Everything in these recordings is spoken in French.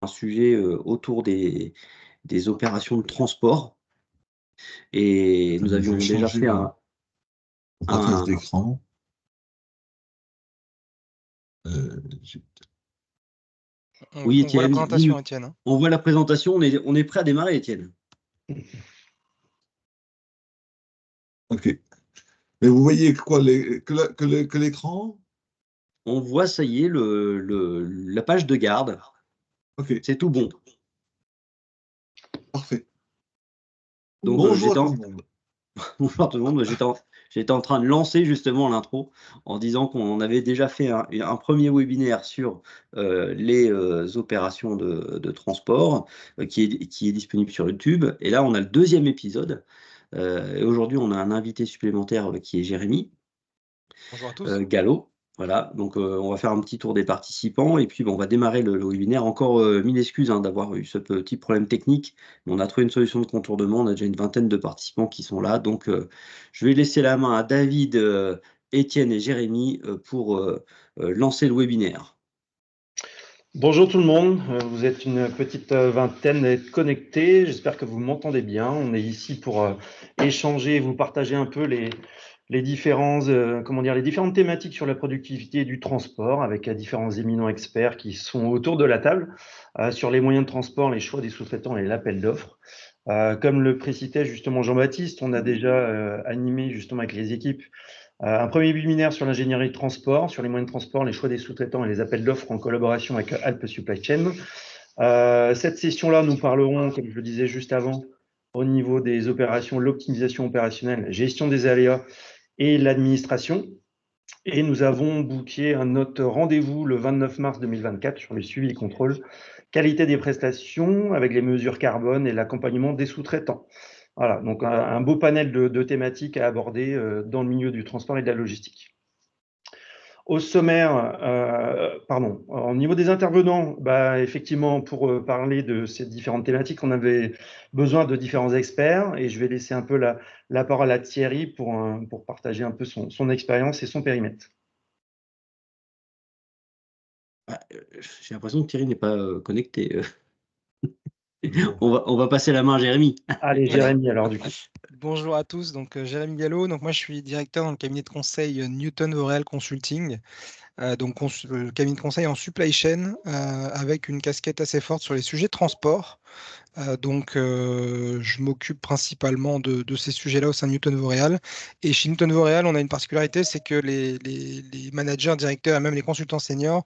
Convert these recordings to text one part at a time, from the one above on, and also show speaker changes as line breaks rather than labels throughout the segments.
un sujet autour des opérations de transport. Et nous
Je
avions
vais
déjà
changer
fait
le partage
un-
d'écran.
Oui,
On voit la
Étienne,
présentation, Étienne. Hein.
on voit la présentation, on est prêt à démarrer, Étienne.
OK. Mais vous voyez quoi, que l'écran?
On voit, ça y est, la page de garde.
OK,
C'est tout bon.
parfait.
Donc,
Bonjour à tout le monde.
bonjour tout le monde. J'étais en train de lancer justement l'intro en disant qu'on avait déjà fait un premier webinaire sur les opérations de transport qui est disponible sur YouTube. Et là, on a le deuxième épisode. Et aujourd'hui, on a un invité supplémentaire qui est Jérémy.
Bonjour à tous.
Gallo. Voilà, donc on va faire un petit tour des participants et puis on va démarrer le webinaire. Encore mille excuses d'avoir eu ce petit problème technique, mais on a trouvé une solution de contournement. On a déjà une vingtaine de participants qui sont là, donc je vais laisser la main à David, Étienne et Jérémy pour lancer le webinaire.
Bonjour tout le monde, vous êtes une petite vingtaine à être connectés, j'espère que vous m'entendez bien. On est ici pour échanger et vous partager un peu les différentes thématiques sur la productivité du transport avec différents éminents experts qui sont autour de la table sur les moyens de transport, les choix des sous-traitants et l'appel d'offres. Comme le précitait justement Jean-Baptiste, on a déjà animé justement avec les équipes un premier webinaire sur l'ingénierie de transport, sur les moyens de transport, les choix des sous-traitants et les appels d'offres en collaboration avec Alp Supply Chain. Cette session-là, nous parlerons, comme je le disais juste avant, au niveau des opérations, l'optimisation opérationnelle, gestion des aléas et l'administration. Et nous avons booké un autre rendez-vous le 29 mars 2024 sur le suivi et contrôle, qualité des prestations avec les mesures carbone et l'accompagnement des sous-traitants. Voilà, donc un beau panel de thématiques à aborder dans le milieu du transport et de la logistique. Au sommaire, au niveau des intervenants, effectivement, pour parler de ces différentes thématiques, on avait besoin de différents experts et je vais laisser un peu la parole à Thierry pour partager un peu son expérience et son périmètre.
J'ai l'impression que Thierry n'est pas connecté. On va passer la main à Jérémy.
Allez, Jérémy, alors du coup.
Bonjour à tous, donc Jérémy Gallo. Donc moi je suis directeur dans le cabinet de conseil Newton Voreal Consulting, cabinet de conseil en supply chain avec une casquette assez forte sur les sujets de transport. Je m'occupe principalement de ces sujets-là au sein de Newton Voreal. Et chez Newton Voreal, on a une particularité, c'est que les managers, directeurs et même les consultants seniors,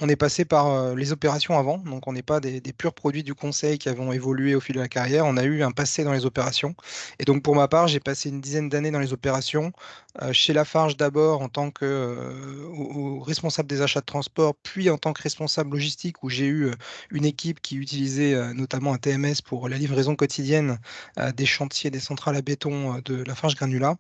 on est passé par les opérations avant. Donc, on n'est pas des purs produits du conseil qui avons évolué au fil de la carrière. On a eu un passé dans les opérations. Et donc, pour ma part, j'ai passé une dizaine d'années dans les opérations. Chez Lafarge d'abord en tant que responsable des achats de transport, puis en tant que responsable logistique où j'ai eu une équipe qui utilisait notamment un TMS pour la livraison quotidienne des chantiers des centrales à béton de Lafarge Granulat.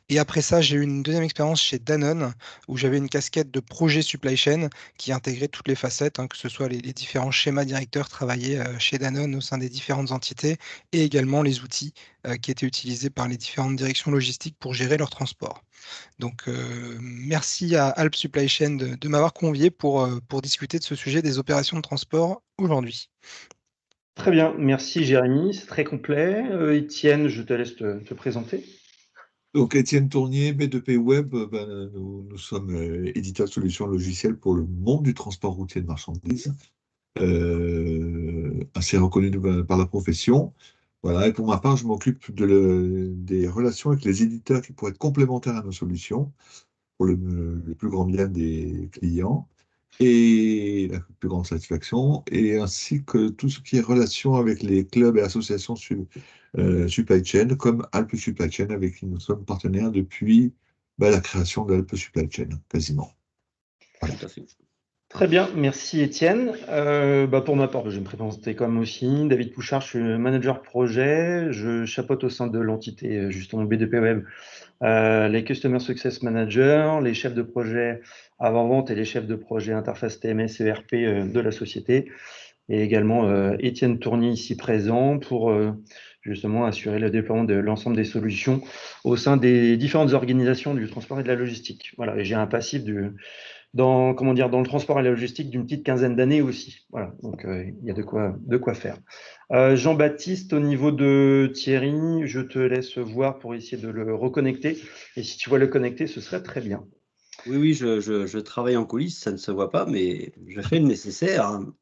Et après ça, j'ai eu une deuxième expérience chez Danone où j'avais une casquette de projet supply chain qui intégrait toutes les facettes, que ce soit les différents schémas directeurs travaillés chez Danone au sein des différentes entités et également les outils qui étaient utilisés par les différentes directions logistiques pour gérer leur transport. Donc, merci à Alp Supply Chain de m'avoir convié pour discuter de ce sujet des opérations de transport aujourd'hui.
Très bien, merci Jérémy, c'est très complet. Étienne, je te laisse te présenter.
Donc, Étienne Tournier, B2P Web, nous sommes éditeurs de solutions logicielles pour le monde du transport routier de marchandises, assez reconnu par la profession. Voilà, et pour ma part, je m'occupe des relations avec les éditeurs qui pourraient être complémentaires à nos solutions pour le plus grand bien des clients et la plus grande satisfaction, et ainsi que tout ce qui est relation avec les clubs et associations supply chain, comme Alpes Supply Chain, avec qui nous sommes partenaires depuis la création de Alpes Supply Chain, quasiment. Voilà.
Tout à fait.
Très bien, merci Étienne. Pour ma part, je vais me présenter comme aussi. David Pouchard, je suis manager projet. Je chapeaute au sein de l'entité justement B2P Web les Customer Success Managers, les chefs de projet avant-vente et les chefs de projet interface TMS et ERP de la société. Et également Étienne Tournier ici présent pour justement assurer le déploiement de l'ensemble des solutions au sein des différentes organisations du transport et de la logistique. Voilà, et j'ai un passif comment dire, dans le transport et la logistique d'une petite quinzaine d'années aussi. Voilà, donc il y a de quoi faire. Jean-Baptiste, au niveau de Thierry, je te laisse voir pour essayer de le reconnecter. Et si tu vois le connecter, ce serait très bien.
Oui, oui, je travaille en coulisses, ça ne se voit pas, mais je fais le nécessaire, hein.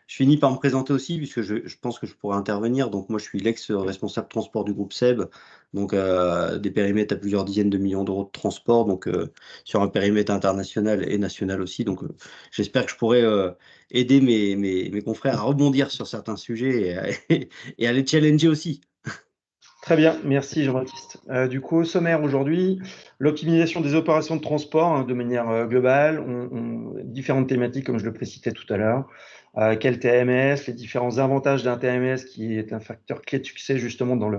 Je finis par me présenter aussi, puisque je pense que je pourrais intervenir. Donc, moi, je suis l'ex-responsable transport du groupe SEB, donc des périmètres à plusieurs dizaines de millions d'euros de transport, donc sur un périmètre international et national aussi. Donc, j'espère que je pourrai aider mes confrères à rebondir sur certains sujets et à les challenger aussi.
Très bien, merci Jean-Baptiste. Du coup, au sommaire aujourd'hui, l'optimisation des opérations de transport hein, de manière globale, différentes thématiques comme je le précitais tout à l'heure. Quel TMS, les différents avantages d'un TMS qui est un facteur clé de succès justement dans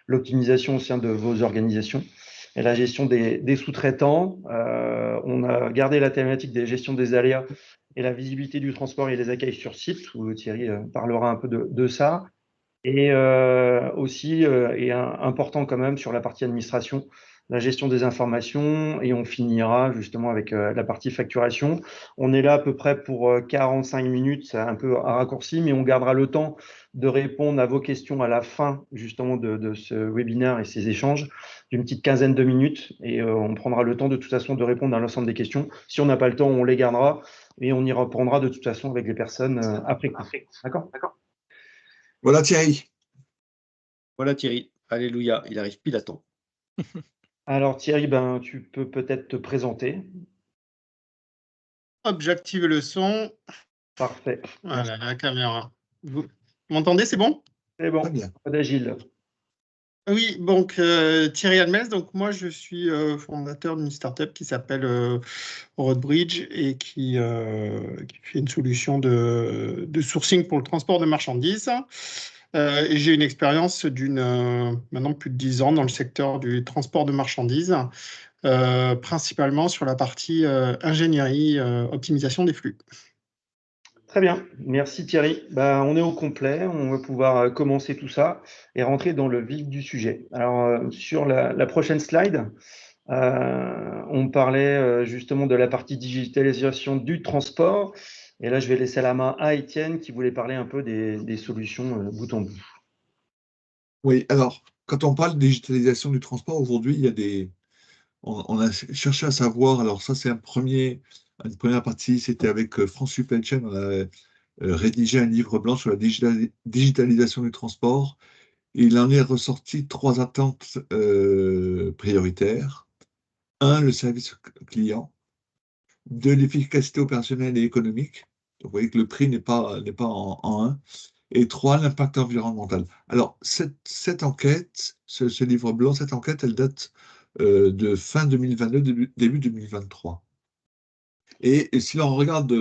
l'optimisation au sein de vos organisations. Et la gestion des sous-traitants. On a gardé la thématique des gestions des aléas et la visibilité du transport et les accueils sur site, où Thierry parlera un peu de ça. Et aussi, et important quand même sur la partie administration, la gestion des informations, et on finira justement avec la partie facturation. On est là à peu près pour 45 minutes, c'est un peu un raccourci, mais on gardera le temps de répondre à vos questions à la fin justement de ce webinaire et ces échanges d'une petite quinzaine de minutes, et on prendra le temps de toute façon de répondre à l'ensemble des questions. Si on n'a pas le temps, on les gardera, et on y reprendra de toute façon avec les personnes après coup. D'accord?
Voilà Thierry.
Voilà Thierry, alléluia, il arrive pile à temps.
Alors Thierry, ben, tu peux peut-être te présenter.
Hop, j'active le son.
Parfait.
Voilà, la caméra. Vous m'entendez, c'est bon?
C'est bon,
Très bien.
pas d'agile.
Oui, donc Thierry Almès, donc moi je suis fondateur d'une startup qui s'appelle Roadbridge et qui fait une solution de sourcing pour le transport de marchandises. Et j'ai une expérience maintenant plus de 10 ans dans le secteur du transport de marchandises, principalement sur la partie ingénierie, optimisation des flux.
Très bien, merci Thierry. Ben, on est au complet, on va pouvoir commencer tout ça et rentrer dans le vif du sujet. Alors sur la prochaine slide, on parlait justement de la partie digitalisation du transport. Et là, je vais laisser la main à Étienne qui voulait parler un peu des solutions bout en bout.
Oui, alors, quand on parle de digitalisation du transport, aujourd'hui, on a cherché à savoir, alors ça c'est une première partie, c'était avec France Supply Chain, on a rédigé un livre blanc sur la digitalisation du transport. Et il en est ressorti 3 attentes prioritaires. 1, le service client. 2, l'efficacité opérationnelle et économique. Donc, vous voyez que le prix n'est pas en 1. Et 3, l'impact environnemental. Alors, cette enquête, ce livre blanc, cette enquête, elle date de fin 2022, début 2023. Et si l'on regarde,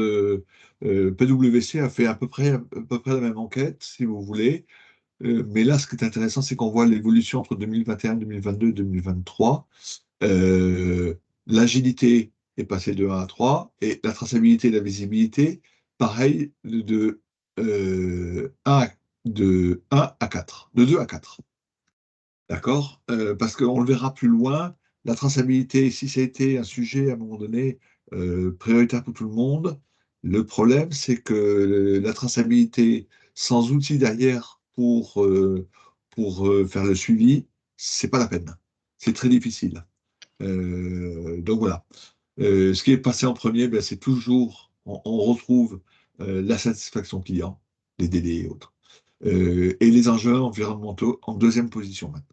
PwC a fait à peu près la même enquête, si vous voulez. Mais là, ce qui est intéressant, c'est qu'on voit l'évolution entre 2021, 2022 et 2023. L'agilité est passée de 1 à 3 et la traçabilité et la visibilité, pareil, de 1 à 4, de 2 à 4. D'accord? Parce qu'on le verra plus loin, la traçabilité, si ça a été un sujet à un moment donné prioritaire pour tout le monde, le problème, c'est que la traçabilité sans outils derrière pour faire le suivi, c'est pas la peine. C'est très difficile. Donc voilà. Ce qui est passé en premier, ben, c'est toujours, on retrouve la satisfaction client, les délais et autres. Et les enjeux environnementaux en deuxième position maintenant.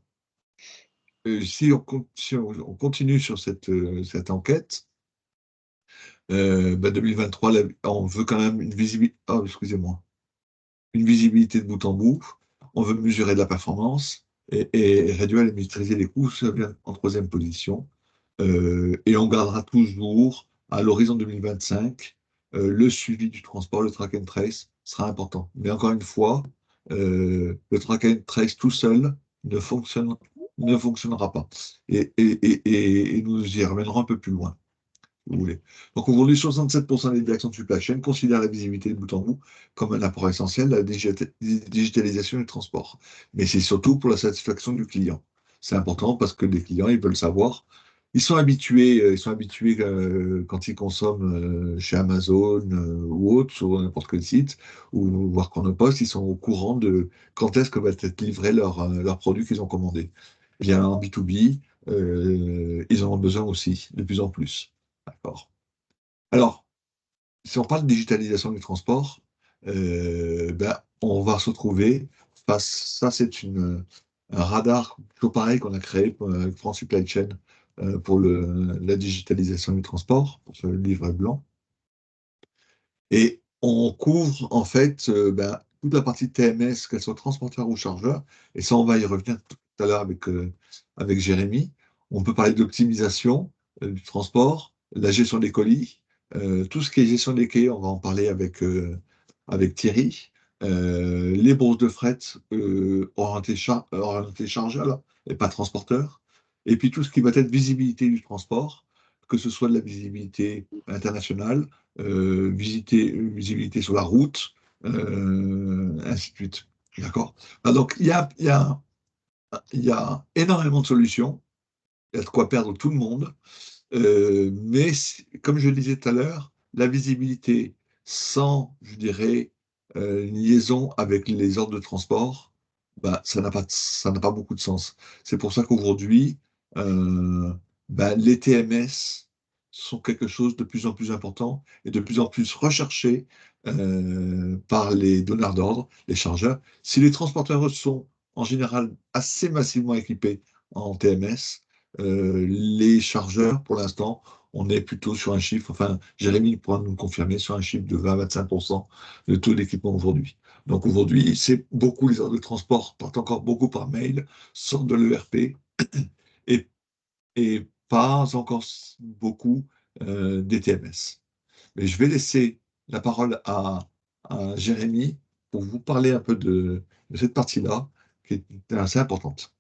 Si on continue sur cette enquête, 2023, on veut quand même une visibilité, une visibilité de bout en bout. On veut mesurer de la performance et réduire et maîtriser les coûts, ça vient en troisième position. Et on gardera toujours, à l'horizon 2025, le suivi du transport, le track and trace sera important. Mais encore une fois, le track and trace tout seul ne fonctionnera pas. Et nous y reviendrons un peu plus loin, si vous voulez. Donc aujourd'hui, 67% des directions de supply chain considèrent la visibilité de bout en bout comme un apport essentiel à la digitalisation du transport. Mais c'est surtout pour la satisfaction du client. C'est important parce que les clients, ils veulent savoir Ils sont habitués quand ils consomment chez Amazon ou autre, sur n'importe quel site, ou voir Chronopost, ils sont au courant de quand est-ce que va être livré leur produit qu'ils ont commandé. Eh bien, en B2B, ils en ont besoin aussi, de plus en plus. D'accord. Alors, si on parle de digitalisation du transport, on va se retrouver face, ça c'est un radar tout pareil qu'on a créé avec France Supply Chain pour la digitalisation du transport, pour ce livret blanc. Et on couvre en fait toute la partie TMS, qu'elle soit transporteur ou chargeur, et ça on va y revenir tout à l'heure avec Jérémy. On peut parler d'optimisation du transport, la gestion des colis, tout ce qui est gestion des quais, on va en parler avec Thierry. Les bourses de fret orientées chargeurs là, et pas transporteurs. Et puis tout ce qui va être visibilité du transport, que ce soit de la visibilité internationale, visibilité sur la route, ainsi de suite. D'accord? Donc, il y a énormément de solutions. Il y a de quoi perdre tout le monde. Mais comme je le disais tout à l'heure, la visibilité sans, je dirais, une liaison avec les ordres de transport, ça n'a pas beaucoup de sens. C'est pour ça qu'aujourd'hui, les TMS sont quelque chose de plus en plus important et de plus en plus recherché par les donneurs d'ordre, les chargeurs. Si les transporteurs sont en général assez massivement équipés en TMS, les chargeurs, pour l'instant, on est plutôt sur un chiffre, enfin, Jérémy pourra nous confirmer, sur un chiffre de 20-25% de taux d'équipement aujourd'hui. Donc aujourd'hui, c'est beaucoup, les ordres de transport partent encore beaucoup par mail, sortent de l'ERP et, et pas encore beaucoup des TMS. Mais je vais laisser la parole à Jérémy pour vous parler un peu de cette partie-là qui est assez importante.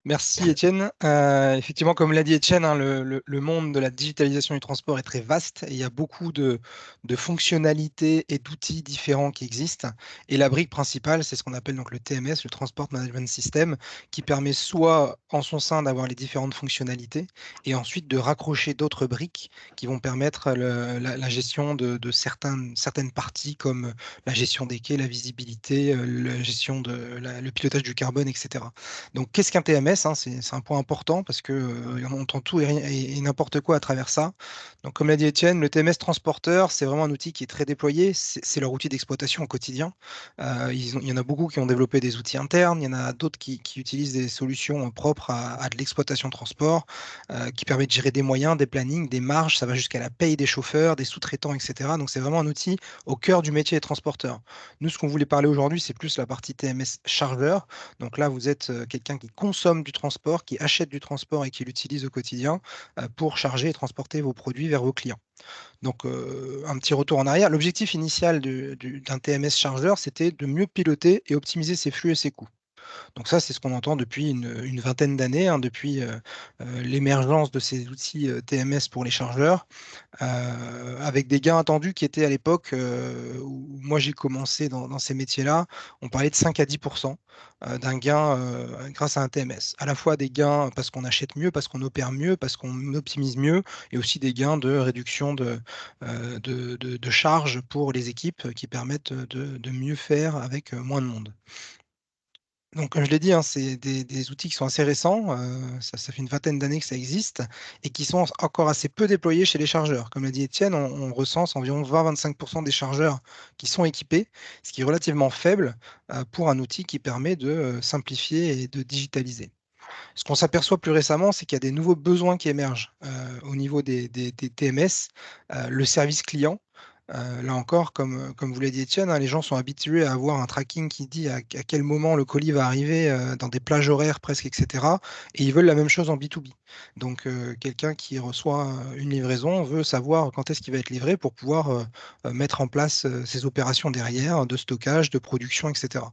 Merci Étienne. Effectivement, comme l'a dit Étienne, hein, le monde de la digitalisation du transport est très vaste et il y a beaucoup de fonctionnalités et d'outils différents qui existent. Et la brique principale, c'est ce qu'on appelle donc le TMS, le Transport Management System, qui permet soit en son sein d'avoir les différentes fonctionnalités et ensuite de raccrocher d'autres briques qui vont permettre la gestion de certaines parties comme la gestion des quais, la visibilité, la gestion le pilotage du carbone, etc. Donc, qu'est-ce qu'un TMS, hein, c'est un point important parce qu'on entend tout et n'importe quoi à travers ça. Donc, comme l'a dit Étienne, le TMS transporteur, c'est vraiment un outil qui est très déployé. C'est leur outil d'exploitation au quotidien. Il y en a beaucoup qui ont développé des outils internes. Il y en a d'autres qui utilisent des solutions propres à de l'exploitation de transport, qui permet de gérer des moyens, des plannings, des marges. Ça va jusqu'à la paye des chauffeurs, des sous-traitants, etc. Donc, c'est vraiment un outil au cœur du métier des transporteurs. Nous, ce qu'on voulait parler aujourd'hui, c'est plus la partie TMS chargeur. Donc là, vous êtes quelqu'un qui consomme du transport, qui achète du transport et qui l'utilise au quotidien pour charger et transporter vos produits vers vos clients. Donc, un petit retour en arrière. L'objectif initial d'un TMS chargeur, c'était de mieux piloter et optimiser ses flux et ses coûts. Donc ça, c'est ce qu'on entend depuis une vingtaine d'années, hein, depuis l'émergence de ces outils TMS pour les chargeurs, avec des gains attendus qui étaient à l'époque où moi j'ai commencé dans ces métiers-là, on parlait de 5 à 10% d'un gain grâce à un TMS. À la fois des gains parce qu'on achète mieux, parce qu'on opère mieux, parce qu'on optimise mieux, et aussi des gains de réduction de charges pour les équipes qui permettent de mieux faire avec moins de monde. Donc, comme je l'ai dit, hein, c'est des outils qui sont assez récents. Ça fait une vingtaine d'années que ça existe et qui sont encore assez peu déployés chez les chargeurs. Comme l'a dit Étienne, on recense environ 20-25% des chargeurs qui sont équipés, ce qui est relativement faible pour un outil qui permet de simplifier et de digitaliser. Ce qu'on s'aperçoit plus récemment, c'est qu'il y a des nouveaux besoins qui émergent au niveau des TMS, le service client. Là encore, comme vous l'a dit Étienne, hein, les gens sont habitués à avoir un tracking qui dit à quel moment le colis va arriver dans des plages horaires presque, etc. Et ils veulent la même chose en B2B. Donc, quelqu'un qui reçoit une livraison veut savoir quand est-ce qu'il va être livré pour pouvoir mettre en place ses opérations derrière de stockage, de production, etc.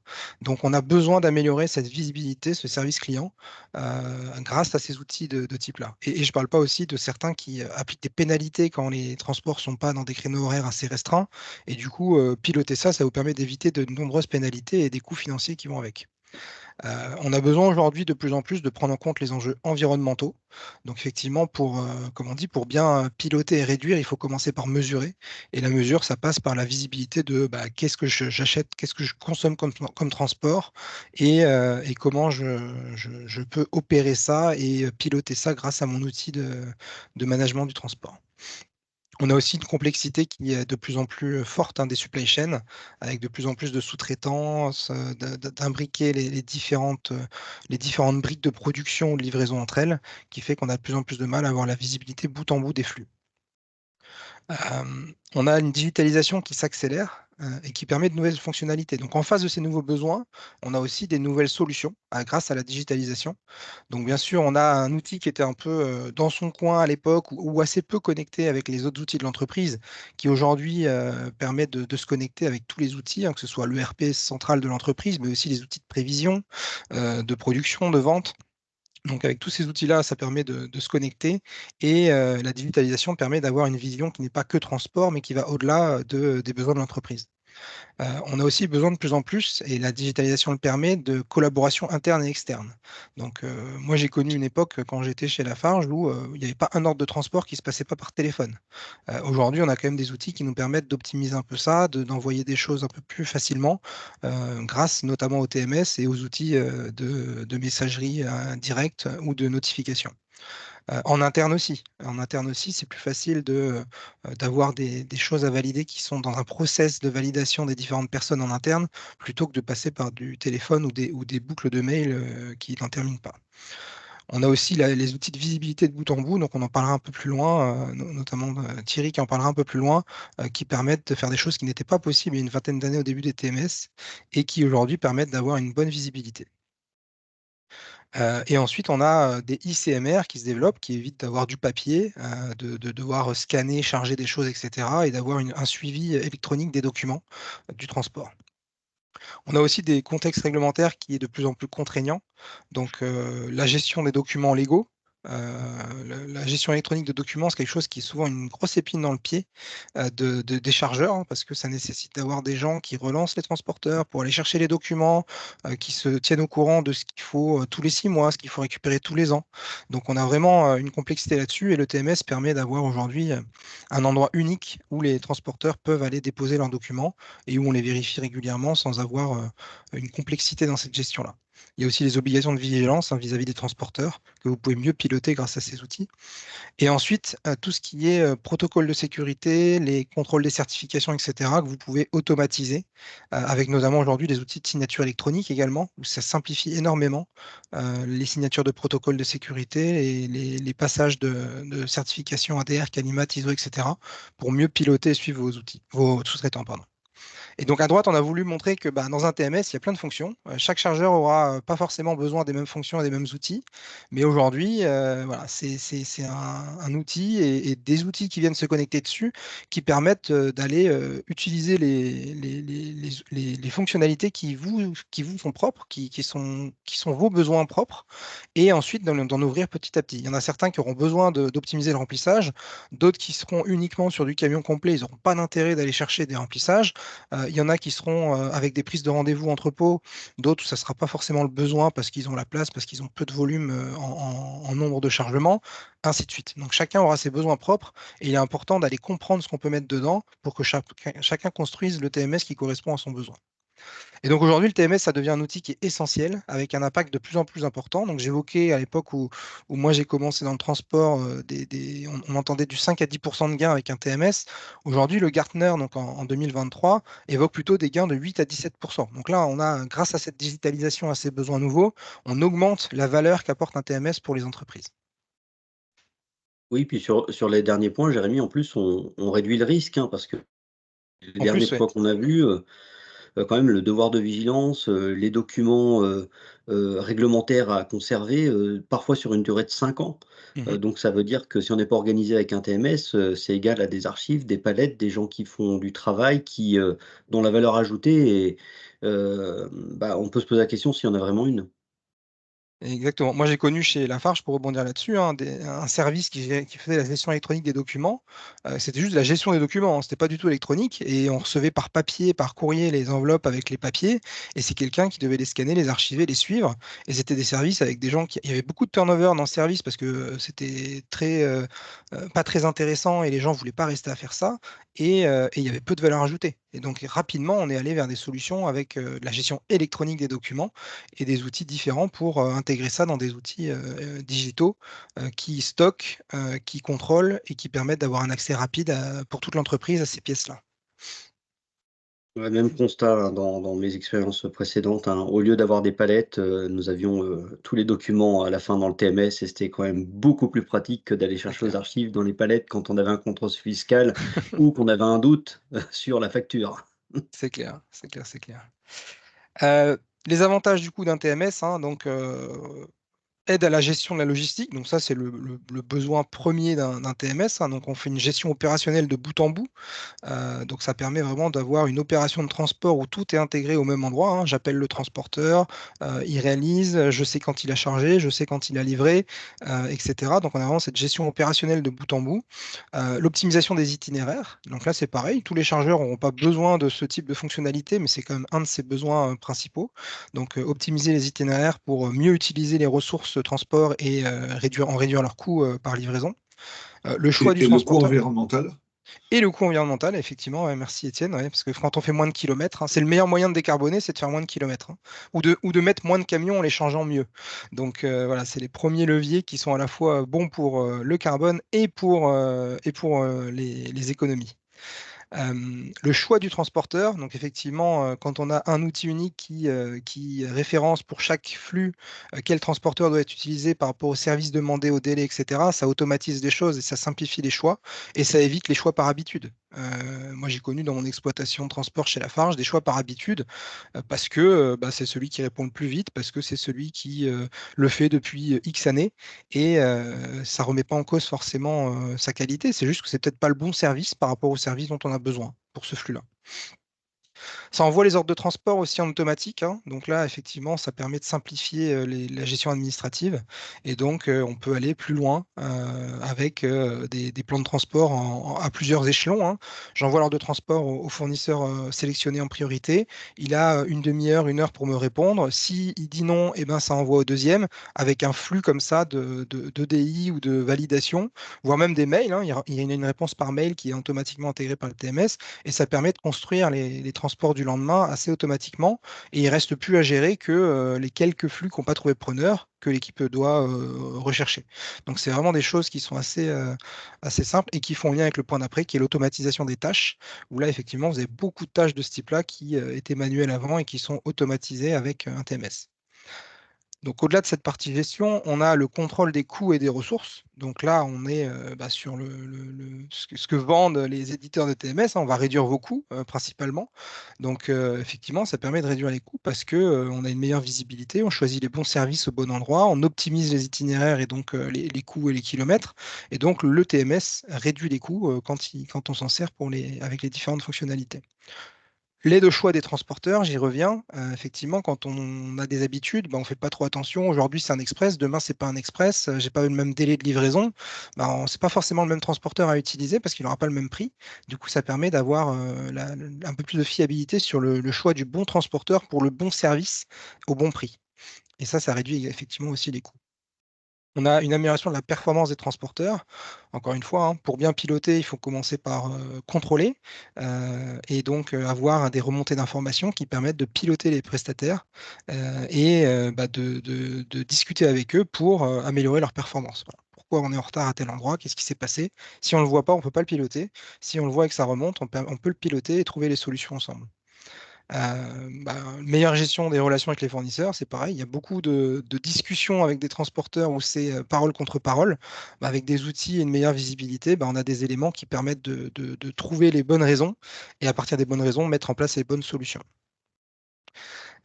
Donc, on a besoin d'améliorer cette visibilité, ce service client, grâce à ces outils de type-là. Et je ne parle pas aussi de certains qui appliquent des pénalités quand les transports ne sont pas dans des créneaux horaires assez restreints. Et du coup, piloter ça, ça vous permet d'éviter de nombreuses pénalités et des coûts financiers qui vont avec. On a besoin aujourd'hui de plus en plus de prendre en compte les enjeux environnementaux. Donc effectivement, comme on dit, pour bien piloter et réduire, il faut commencer par mesurer. Et la mesure, ça passe par la visibilité de qu'est-ce que j'achète, qu'est-ce que je consomme comme transport et comment je peux opérer ça et piloter ça grâce à mon outil de management du transport. On a aussi une complexité qui est de plus en plus forte des supply chains, avec de plus en plus de sous-traitance, d'imbriquer les différentes briques de production ou de livraison entre elles, qui fait qu'on a de plus en plus de mal à avoir la visibilité bout en bout des flux. On a une digitalisation qui s'accélère et qui permet de nouvelles fonctionnalités. Donc, en face de ces nouveaux besoins, on a aussi des nouvelles solutions grâce à la digitalisation. Donc, bien sûr, on a un outil qui était un peu dans son coin à l'époque ou assez peu connecté avec les autres outils de l'entreprise, qui aujourd'hui permet de se connecter avec tous les outils, que ce soit l'ERP central de l'entreprise, mais aussi les outils de prévision, de production, de vente. Donc avec tous ces outils-là, ça permet de se connecter et la digitalisation permet d'avoir une vision qui n'est pas que transport, mais qui va au-delà des besoins de l'entreprise. On a aussi besoin de plus en plus, et la digitalisation le permet, de collaboration interne et externe. Donc moi j'ai connu une époque quand j'étais chez Lafarge où il n'y avait pas un ordre de transport qui ne se passait pas par téléphone. Aujourd'hui, on a quand même des outils qui nous permettent d'optimiser un peu ça, d'envoyer des choses un peu plus facilement, grâce notamment au TMS et aux outils de messagerie directe ou de notification. En interne aussi. En interne aussi, c'est plus facile d'avoir des choses à valider qui sont dans un process de validation des différentes personnes en interne, plutôt que de passer par du téléphone ou des boucles de mail qui n'en terminent pas. On a aussi les outils de visibilité de bout en bout, donc on en parlera un peu plus loin, notamment Thierry qui en parlera un peu plus loin, qui permettent de faire des choses qui n'étaient pas possibles il y a une vingtaine d'années au début des TMS et qui aujourd'hui permettent d'avoir une bonne visibilité. Et ensuite, on a des ICMR qui se développent, qui évitent d'avoir du papier, de devoir scanner, charger des choses, etc., et d'avoir un suivi électronique des documents du transport. On a aussi des contextes réglementaires qui est de plus en plus contraignant. Donc, la gestion des documents légaux, la gestion électronique de documents, c'est quelque chose qui est souvent une grosse épine dans le pied des chargeurs, parce que ça nécessite d'avoir des gens qui relancent les transporteurs pour aller chercher les documents, qui se tiennent au courant de ce qu'il faut tous les 6 mois, ce qu'il faut récupérer tous les ans. Donc, on a vraiment une complexité là-dessus et le TMS permet d'avoir aujourd'hui un endroit unique où les transporteurs peuvent aller déposer leurs documents et où on les vérifie régulièrement sans avoir une complexité dans cette gestion-là. Il y a aussi les obligations de vigilance vis-à-vis des transporteurs que vous pouvez mieux piloter grâce à ces outils. Et ensuite, tout ce qui est protocole de sécurité, les contrôles des certifications, etc., que vous pouvez automatiser, avec notamment aujourd'hui des outils de signature électronique également, où ça simplifie énormément les signatures de protocoles de sécurité et les passages de certification ADR, Calimat, ISO, etc., pour mieux piloter et suivre vos outils, vos sous-traitants, pardon. Et donc à droite, on a voulu montrer que dans un TMS, il y a plein de fonctions. Chaque chargeur aura pas forcément besoin des mêmes fonctions et des mêmes outils. Mais aujourd'hui, voilà, c'est un outil et des outils qui viennent se connecter dessus qui permettent d'aller utiliser les fonctionnalités qui vous sont propres, qui sont vos besoins propres, et ensuite d'en ouvrir petit à petit. Il y en a certains qui auront besoin d'optimiser le remplissage, d'autres qui seront uniquement sur du camion complet, ils n'auront pas d'intérêt d'aller chercher des remplissages. Il y en a qui seront avec des prises de rendez-vous entrepôt, d'autres ça ne sera pas forcément le besoin parce qu'ils ont la place, parce qu'ils ont peu de volume en nombre de chargements, ainsi de suite. Donc chacun aura ses besoins propres et il est important d'aller comprendre ce qu'on peut mettre dedans pour que chacun construise le TMS qui correspond à son besoin. Et donc aujourd'hui, le TMS, ça devient un outil qui est essentiel, avec un impact de plus en plus important. Donc j'évoquais à l'époque où moi j'ai commencé dans le transport, on entendait du 5 à 10% de gains avec un TMS. Aujourd'hui, le Gartner, donc en 2023, évoque plutôt des gains de 8 à 17%. Donc là, on a, grâce à cette digitalisation, à ces besoins nouveaux, on augmente la valeur qu'apporte un TMS pour les entreprises.
Oui, puis sur les derniers points, Jérémy, en plus, on réduit le risque, parce que les
En
derniers
plus, ouais.
points qu'on a vus, quand même le devoir de vigilance, les documents, réglementaires à conserver, parfois sur une durée de 5 ans.
Mhm.
Donc ça veut dire que si on n'est pas organisé avec un TMS, c'est égal à des archives, des palettes, des gens qui font du travail, dont la valeur ajoutée est, on peut se poser la question s'il y en a vraiment une.
Exactement. Moi, j'ai connu chez Lafarge, pour rebondir là-dessus, un service qui faisait la gestion électronique des documents. C'était juste de la gestion des documents, hein. C'était pas du tout électronique. Et on recevait par papier, par courrier, les enveloppes avec les papiers. Et c'est quelqu'un qui devait les scanner, les archiver, les suivre. Et c'était des services avec des gens qui. Il y avait beaucoup de turnover dans le service parce que c'était pas très intéressant et les gens voulaient pas rester à faire ça. Et il y avait peu de valeur ajoutée. Et donc, rapidement, on est allé vers des solutions avec de la gestion électronique des documents et des outils différents pour intégrer ça dans des outils digitaux qui stockent, qui contrôlent et qui permettent d'avoir un accès rapide pour toute l'entreprise à ces pièces-là.
Ouais, même constat hein, dans mes expériences précédentes. Hein. Au lieu d'avoir des palettes, nous avions tous les documents à la fin dans le TMS et c'était quand même beaucoup plus pratique que d'aller
C'est
chercher aux
clair.
archives dans les palettes quand on avait un contrôle fiscal ou qu'on avait un doute sur la facture.
C'est clair, c'est clair, c'est clair. Euh, les avantages du coup d'un TMS, donc aide à la gestion de la logistique. Donc ça, c'est le besoin premier d'un TMS. Donc on fait une gestion opérationnelle de bout en bout. Donc ça permet vraiment d'avoir une opération de transport où tout est intégré au même endroit, hein. J'appelle le transporteur, il réalise, je sais quand il a chargé, je sais quand il a livré, etc. Donc on a vraiment cette gestion opérationnelle de bout en bout. L'optimisation des itinéraires. Donc là c'est pareil, tous les chargeurs n'auront pas besoin de ce type de fonctionnalité, mais c'est quand même un de ses besoins principaux. Donc optimiser les itinéraires pour mieux utiliser les ressources de transport et réduire leurs coûts par livraison. Le choix du
Et le coût
transporteur.
environnemental?
Et le coût environnemental, effectivement, ouais, merci Étienne, ouais, parce que quand on fait moins de kilomètres, c'est le meilleur moyen de décarboner, c'est de faire moins de kilomètres, hein, ou de mettre moins de camions en les changeant mieux. Donc voilà, c'est les premiers leviers qui sont à la fois bons pour le carbone et pour les économies. Le choix du transporteur, donc effectivement, quand on a un outil unique qui référence pour chaque flux quel transporteur doit être utilisé par rapport au service demandé, au délai, etc., ça automatise les choses et ça simplifie les choix et ça évite les choix par habitude. Moi, j'ai connu dans mon exploitation de transport chez Lafarge des choix par habitude parce que c'est celui qui répond le plus vite, parce que c'est celui qui le fait depuis X années et ça remet pas en cause forcément sa qualité. C'est juste que c'est peut-être pas le bon service par rapport au service dont on a besoin pour ce flux-là. Ça envoie les ordres de transport aussi en automatique, hein. Donc là, effectivement, ça permet de simplifier la gestion administrative. Et donc, on peut aller plus loin avec des plans de transport à plusieurs échelons, hein. J'envoie l'ordre de transport au fournisseur sélectionné en priorité. Il a une demi-heure, une heure pour me répondre. S'il dit non, eh ben, ça envoie au deuxième avec un flux comme ça d'EDI ou de validation, voire même des mails, hein. Il y a une réponse par mail qui est automatiquement intégrée par le TMS et ça permet de construire les transports du lendemain assez automatiquement et il ne reste plus à gérer que les quelques flux qui n'ont pas trouvé preneur que l'équipe doit rechercher. Donc c'est vraiment des choses qui sont assez simples et qui font lien avec le point d'après qui est l'automatisation des tâches où là effectivement vous avez beaucoup de tâches de ce type-là qui étaient manuelles avant et qui sont automatisées avec un TMS. Donc, au-delà de cette partie gestion, on a le contrôle des coûts et des ressources. Donc là, on est sur ce que vendent les éditeurs de TMS, hein. On va réduire vos coûts principalement. Donc, effectivement, ça permet de réduire les coûts parce que on a une meilleure visibilité, on choisit les bons services au bon endroit, on optimise les itinéraires et donc les coûts et les kilomètres. Et donc, le TMS réduit les coûts quand on s'en sert avec les différentes fonctionnalités. L'aide au choix des transporteurs, j'y reviens. Effectivement, quand on a des habitudes, on ne fait pas trop attention. Aujourd'hui, c'est un express, demain, c'est pas un express. J'ai pas le même délai de livraison. C'est pas forcément le même transporteur à utiliser parce qu'il n'aura pas le même prix. Du coup, ça permet d'avoir un peu plus de fiabilité sur le choix du bon transporteur pour le bon service au bon prix. Et ça réduit effectivement aussi les coûts. On a une amélioration de la performance des transporteurs. Encore une fois, hein, pour bien piloter, il faut commencer par contrôler et donc avoir des remontées d'informations qui permettent de piloter les prestataires et de discuter avec eux pour améliorer leur performance. Voilà. Pourquoi on est en retard à tel endroit? Qu'est-ce qui s'est passé? Si on ne le voit pas, on ne peut pas le piloter. Si on le voit et que ça remonte, on peut le piloter et trouver les solutions ensemble. Meilleure gestion des relations avec les fournisseurs, c'est pareil. Il y a beaucoup de discussions avec des transporteurs où c'est parole contre parole. Avec des outils et une meilleure visibilité, on a des éléments qui permettent de trouver les bonnes raisons et à partir des bonnes raisons, mettre en place les bonnes solutions.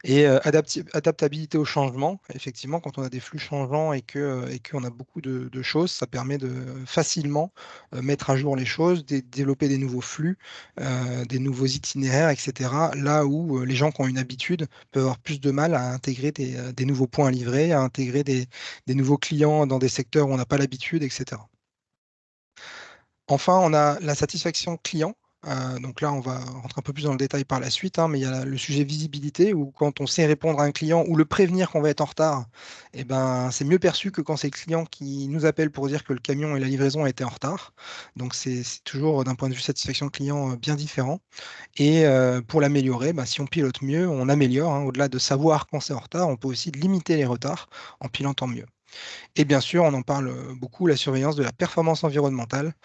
Et adaptabilité au changement, effectivement, quand on a des flux changeants et qu'on a beaucoup de choses, ça permet de facilement mettre à jour les choses, développer des nouveaux flux, des nouveaux itinéraires, etc. Là où les gens qui ont une habitude peuvent avoir plus de mal à intégrer des nouveaux points à livrer, à intégrer des nouveaux clients dans des secteurs où on n'a pas l'habitude, etc. Enfin, on a la satisfaction client. Donc là, on va rentrer un peu plus dans le détail par la suite, hein, mais il y a le sujet visibilité où quand on sait répondre à un client ou le prévenir qu'on va être en retard, eh ben, c'est mieux perçu que quand c'est le client qui nous appelle pour dire que le camion et la livraison étaient en retard. Donc c'est toujours d'un point de vue satisfaction client bien différent. Et pour l'améliorer, bah, si on pilote mieux, on améliore, hein. Au-delà de savoir quand c'est en retard, on peut aussi limiter les retards en pilotant mieux. Et bien sûr, on en parle beaucoup, la surveillance de la performance environnementale.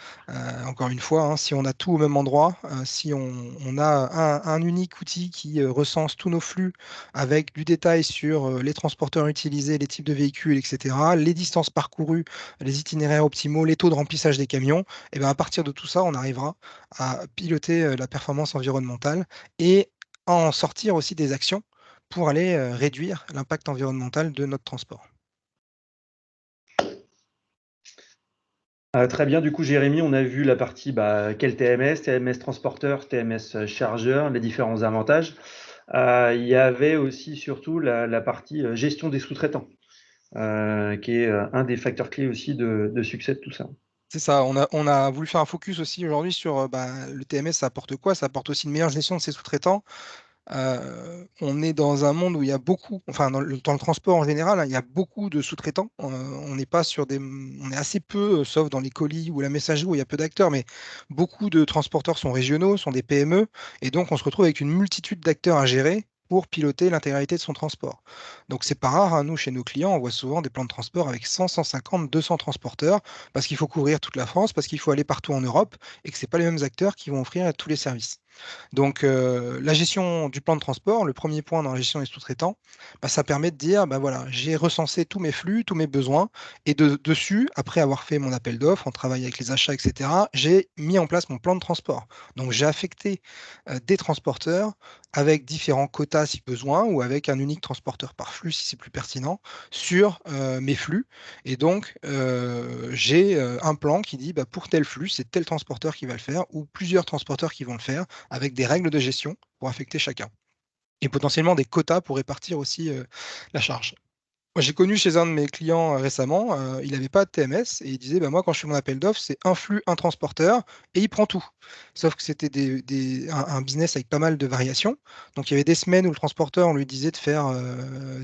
Encore une fois, hein, si on a tout au même endroit, si on a un unique outil qui recense tous nos flux avec du détail sur les transporteurs utilisés, les types de véhicules, etc., les distances parcourues, les itinéraires optimaux, les taux de remplissage des camions, et bien à partir de tout ça, on arrivera à piloter la performance environnementale et à en sortir aussi des actions pour aller réduire l'impact environnemental de notre transport.
Très bien, du coup, Jérémy, on a vu la partie quel TMS, TMS transporteur, TMS chargeur, les différents avantages. Il y avait aussi surtout la partie gestion des sous-traitants, qui est un des facteurs clés aussi de succès de tout ça.
C'est ça, on a voulu faire un focus aussi aujourd'hui sur le TMS, ça apporte quoi? Ça apporte aussi une meilleure gestion de ses sous-traitants. On est dans un monde où il y a beaucoup, enfin dans le transport en général, hein, il y a beaucoup de sous-traitants. On n'est pas sur on est assez peu, sauf dans les colis ou la messagerie où il y a peu d'acteurs, mais beaucoup de transporteurs sont régionaux, sont des PME, et donc on se retrouve avec une multitude d'acteurs à gérer pour piloter l'intégralité de son transport. Donc c'est pas rare, hein, nous chez nos clients, on voit souvent des plans de transport avec 100, 150, 200 transporteurs, parce qu'il faut couvrir toute la France, parce qu'il faut aller partout en Europe, et que c'est pas les mêmes acteurs qui vont offrir tous les services. Donc, la gestion du plan de transport, le premier point dans la gestion des sous-traitants, ça permet de dire, voilà, j'ai recensé tous mes flux, tous mes besoins, et dessus, après avoir fait mon appel d'offres, en travaillant avec les achats, etc., j'ai mis en place mon plan de transport. Donc, j'ai affecté des transporteurs avec différents quotas si besoin, ou avec un unique transporteur par flux si c'est plus pertinent, sur mes flux. Et donc, j'ai un plan qui dit, pour tel flux, c'est tel transporteur qui va le faire, ou plusieurs transporteurs qui vont le faire avec des règles de gestion pour affecter chacun. Et potentiellement des quotas pour répartir aussi la charge. Moi, j'ai connu chez un de mes clients récemment, il n'avait pas de TMS et il disait, moi, quand je fais mon appel d'offres, c'est un flux, un transporteur et il prend tout. Sauf que c'était un business avec pas mal de variations. Donc, il y avait des semaines où le transporteur, on lui disait de faire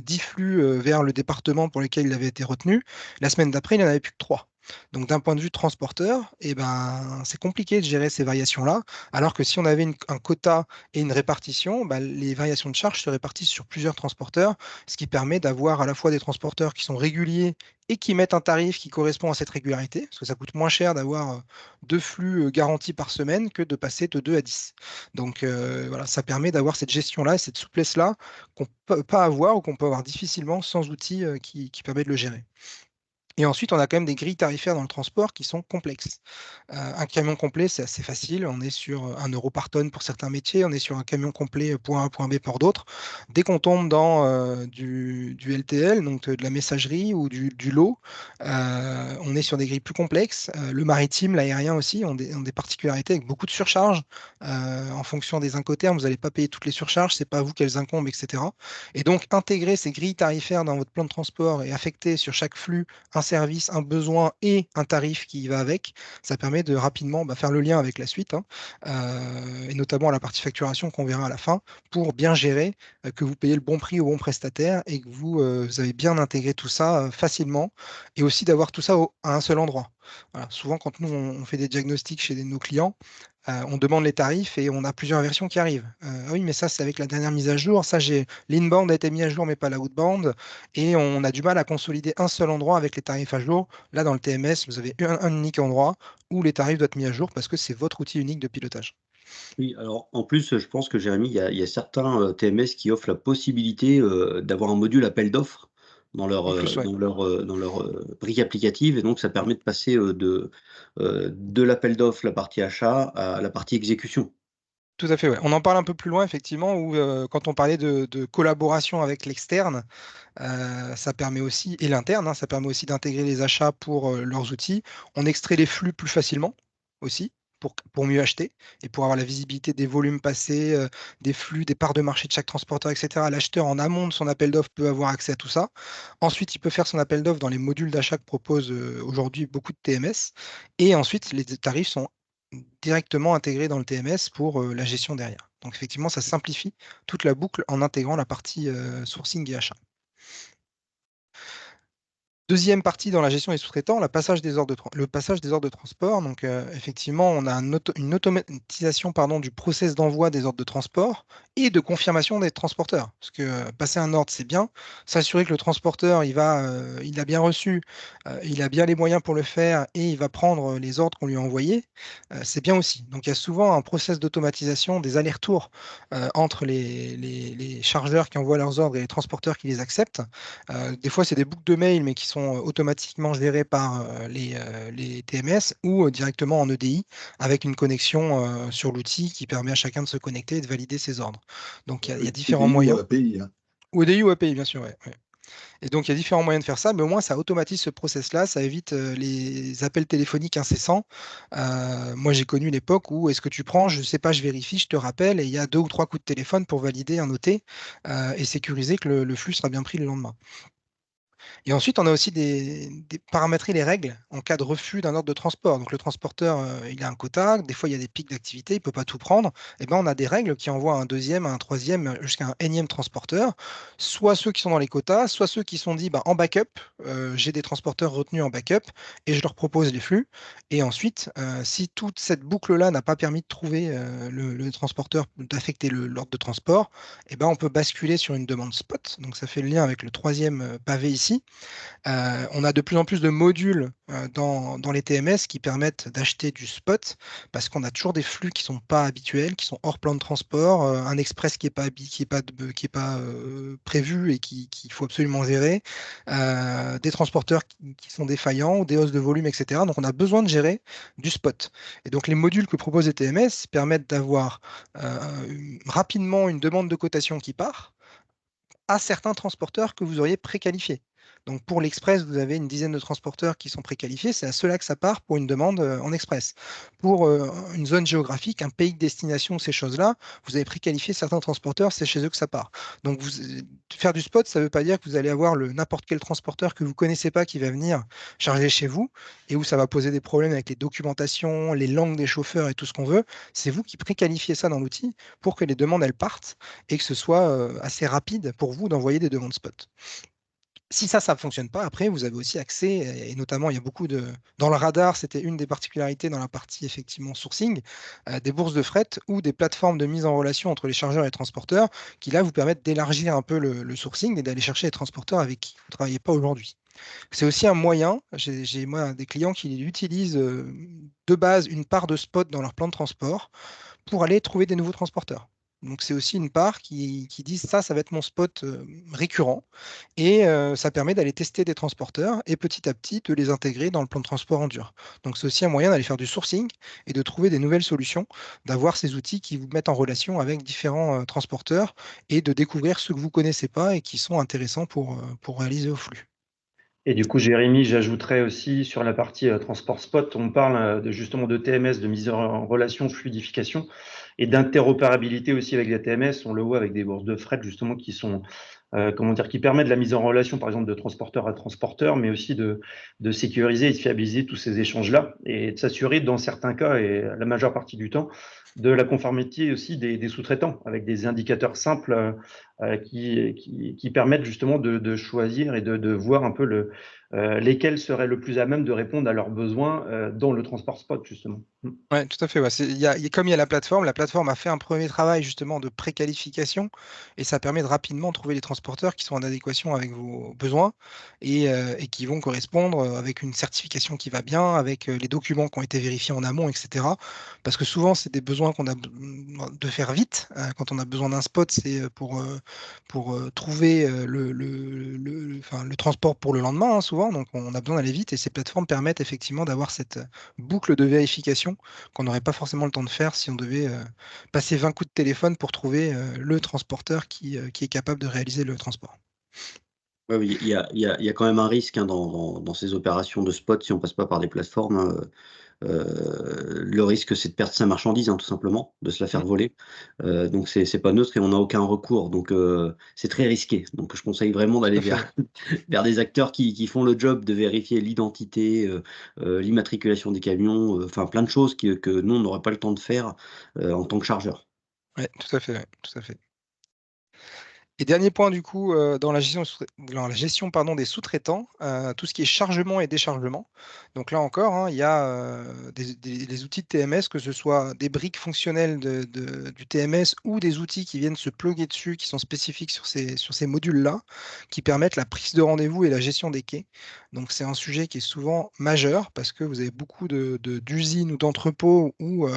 10 flux vers le département pour lequel il avait été retenu. La semaine d'après, il n'en avait plus que 3. Donc, d'un point de vue transporteur, c'est compliqué de gérer ces variations-là. Alors que si on avait un quota et une répartition, les variations de charge se répartissent sur plusieurs transporteurs, ce qui permet d'avoir à la fois des transporteurs qui sont réguliers et qui mettent un tarif qui correspond à cette régularité, parce que ça coûte moins cher d'avoir 2 flux garantis par semaine que de passer de 2 à 10. Donc voilà, ça permet d'avoir cette gestion-là, cette souplesse-là qu'on ne peut pas avoir ou qu'on peut avoir difficilement sans outils qui permettent de le gérer. Et ensuite, on a quand même des grilles tarifaires dans le transport qui sont complexes. Un camion complet, c'est assez facile. On est sur 1 euro par tonne pour certains métiers. On est sur un camion complet point A, point B pour d'autres. Dès qu'on tombe dans du LTL, donc de la messagerie ou du lot, on est sur des grilles plus complexes. Le maritime, l'aérien aussi, ont des particularités avec beaucoup de surcharges. En fonction des incoterms, vous n'allez pas payer toutes les surcharges. C'est pas à vous qu'elles incombent, etc. Et donc, intégrer ces grilles tarifaires dans votre plan de transport et affecter sur chaque flux un service, un besoin et un tarif qui va avec, ça permet de rapidement faire le lien avec la suite, hein, et notamment la partie facturation qu'on verra à la fin, pour bien gérer que vous payez le bon prix au bon prestataire et que vous avez bien intégré tout ça facilement, et aussi d'avoir tout ça à un seul endroit. Voilà. Souvent, quand nous, on fait des diagnostics chez nos clients, on demande les tarifs et on a plusieurs versions qui arrivent. Ah oui, mais ça, c'est avec la dernière mise à jour. Ça, l'inbound a été mis à jour, mais pas la outbound. Et on a du mal à consolider un seul endroit avec les tarifs à jour. Là, dans le TMS, vous avez un unique endroit où les tarifs doivent être mis à jour parce que c'est votre outil unique de pilotage.
Oui, alors en plus, je pense que Jérémy, il y a certains TMS qui offrent la possibilité d'avoir un module appel d'offres dans leur,
En plus, ouais.
brique applicative, et donc ça permet de passer de l'appel d'offres, la partie achat, à la partie exécution.
Tout à fait, ouais. On en parle un peu plus loin, effectivement, où quand on parlait de collaboration avec l'externe, ça permet aussi, et l'interne, hein, ça permet aussi d'intégrer les achats pour leurs outils. On extrait les flux plus facilement aussi. Pour mieux acheter et pour avoir la visibilité des volumes passés, des flux, des parts de marché de chaque transporteur, etc. L'acheteur, en amont de son appel d'offres, peut avoir accès à tout ça. Ensuite, il peut faire son appel d'offres dans les modules d'achat que proposent aujourd'hui beaucoup de TMS. Et ensuite, les tarifs sont directement intégrés dans le TMS pour la gestion derrière. Donc, effectivement, ça simplifie toute la boucle en intégrant la partie sourcing et achat. Deuxième partie dans la gestion des sous-traitants, le passage des ordres de transport. Donc, effectivement, on a une automatisation du process d'envoi des ordres de transport et de confirmation des transporteurs. Parce que passer un ordre, c'est bien. S'assurer que le transporteur, il a bien reçu, il a bien les moyens pour le faire et il va prendre les ordres qu'on lui a envoyés, c'est bien aussi. Donc, il y a souvent un process d'automatisation des allers-retours entre les chargeurs qui envoient leurs ordres et les transporteurs qui les acceptent. Des fois, c'est des boucles de mail, mais qui sont automatiquement gérées par les TMS ou directement en EDI avec une connexion sur l'outil qui permet à chacun de se connecter et de valider ses ordres. Donc, il y a différents
EDI
moyens.
ou API, hein.
Ou EDI ou API, bien sûr, ouais. Et donc, il y a différents moyens de faire ça, mais au moins, ça automatise ce process-là, ça évite les appels téléphoniques incessants. Moi, j'ai connu l'époque où est-ce que tu prends, je ne sais pas, je vérifie, je te rappelle, et il y a 2 ou 3 coups de téléphone pour valider un OT et sécuriser que le flux sera bien pris le lendemain. Et ensuite, on a aussi paramétrer les règles en cas de refus d'un ordre de transport. Donc, le transporteur, il a un quota. Des fois, il y a des pics d'activité, il ne peut pas tout prendre. Et ben, on a des règles qui envoient un deuxième, un troisième, jusqu'à un énième transporteur. Soit ceux qui sont dans les quotas, soit ceux qui sont dit en backup. J'ai des transporteurs retenus en backup et je leur propose les flux. Et ensuite, si toute cette boucle-là n'a pas permis de trouver le transporteur, d'affecter l'ordre de transport, et ben, on peut basculer sur une demande spot. Donc, ça fait le lien avec le troisième pavé ici. On a de plus en plus de modules dans les TMS qui permettent d'acheter du spot parce qu'on a toujours des flux qui ne sont pas habituels, qui sont hors plan de transport, un express qui n'est pas prévu et qu'il faut absolument gérer, des transporteurs qui sont défaillants ou des hausses de volume, etc. Donc on a besoin de gérer du spot. Et donc les modules que proposent les TMS permettent d'avoir rapidement une demande de cotation qui part à certains transporteurs que vous auriez préqualifiés. Donc pour l'Express, vous avez une dizaine de transporteurs qui sont préqualifiés. C'est à cela que ça part pour une demande en Express. Pour une zone géographique, un pays de destination, ces choses-là, vous avez préqualifié certains transporteurs, c'est chez eux que ça part. Donc faire du spot, ça ne veut pas dire que vous allez avoir n'importe quel transporteur que vous ne connaissez pas qui va venir charger chez vous et où ça va poser des problèmes avec les documentations, les langues des chauffeurs et tout ce qu'on veut. C'est vous qui préqualifiez ça dans l'outil pour que les demandes, elles partent et que ce soit assez rapide pour vous d'envoyer des demandes spot. Si ça ne fonctionne pas, après, vous avez aussi accès, et notamment, il y a beaucoup de... Dans le radar, c'était une des particularités dans la partie, effectivement, sourcing, des bourses de fret ou des plateformes de mise en relation entre les chargeurs et les transporteurs qui, là, vous permettent d'élargir un peu le sourcing et d'aller chercher les transporteurs avec qui vous ne travaillez pas aujourd'hui. C'est aussi un moyen, j'ai moi des clients qui utilisent de base une part de spot dans leur plan de transport pour aller trouver des nouveaux transporteurs. Donc c'est aussi une part qui dit ça va être mon spot récurrent et ça permet d'aller tester des transporteurs et petit à petit de les intégrer dans le plan de transport en dur. Donc c'est aussi un moyen d'aller faire du sourcing et de trouver des nouvelles solutions, d'avoir ces outils qui vous mettent en relation avec différents transporteurs et de découvrir ceux que vous ne connaissez pas et qui sont intéressants pour réaliser au flux.
Et du coup, Jérémy, j'ajouterais aussi sur la partie transport spot, on parle justement de TMS, de mise en relation, fluidification et d'interopérabilité aussi avec des TMS. On le voit avec des bourses de fret justement qui sont, qui permettent la mise en relation, par exemple, de transporteur à transporteur, mais aussi de sécuriser et de fiabiliser tous ces échanges-là et de s'assurer, dans certains cas et la majeure partie du temps, de la conformité aussi des sous-traitants avec des indicateurs simples qui permettent justement de choisir et de voir un peu lesquels seraient le plus à même de répondre à leurs besoins dans le transport spot, justement.
Oui, tout à fait. Ouais. Comme il y a la plateforme a fait un premier travail justement de préqualification et ça permet de rapidement trouver les transporteurs transporteurs qui sont en adéquation avec vos besoins et qui vont correspondre avec une certification qui va bien, avec les documents qui ont été vérifiés en amont, etc. Parce que souvent, c'est des besoins qu'on a de faire vite. Quand on a besoin d'un spot, c'est pour trouver le transport pour le lendemain, hein, souvent. Donc, on a besoin d'aller vite et ces plateformes permettent effectivement d'avoir cette boucle de vérification qu'on n'aurait pas forcément le temps de faire si on devait passer 20 coups de téléphone pour trouver le transporteur qui est capable de réaliser le transport.
Ouais, oui, il y a quand même un risque, hein, dans ces opérations de spot si on passe pas par des plateformes. Le risque, c'est de perdre sa marchandise, hein, tout simplement, de se la faire voler. Donc c'est pas neutre et on n'a aucun recours. Donc c'est très risqué. Donc je conseille vraiment d'aller
Tout à fait.
vers des acteurs qui font le job de vérifier l'identité, l'immatriculation des camions, enfin plein de choses que nous, on n'aurait pas le temps de faire en tant que chargeur.
Ouais, tout à fait, ouais, tout à fait. Et dernier point du coup, dans la gestion pardon, des sous-traitants, tout ce qui est chargement et déchargement. Donc là encore, hein, il y a des outils de TMS, que ce soit des briques fonctionnelles du TMS ou des outils qui viennent se plugger dessus, qui sont spécifiques sur ces modules-là, qui permettent la prise de rendez-vous et la gestion des quais. Donc c'est un sujet qui est souvent majeur parce que vous avez beaucoup d'usines ou d'entrepôts où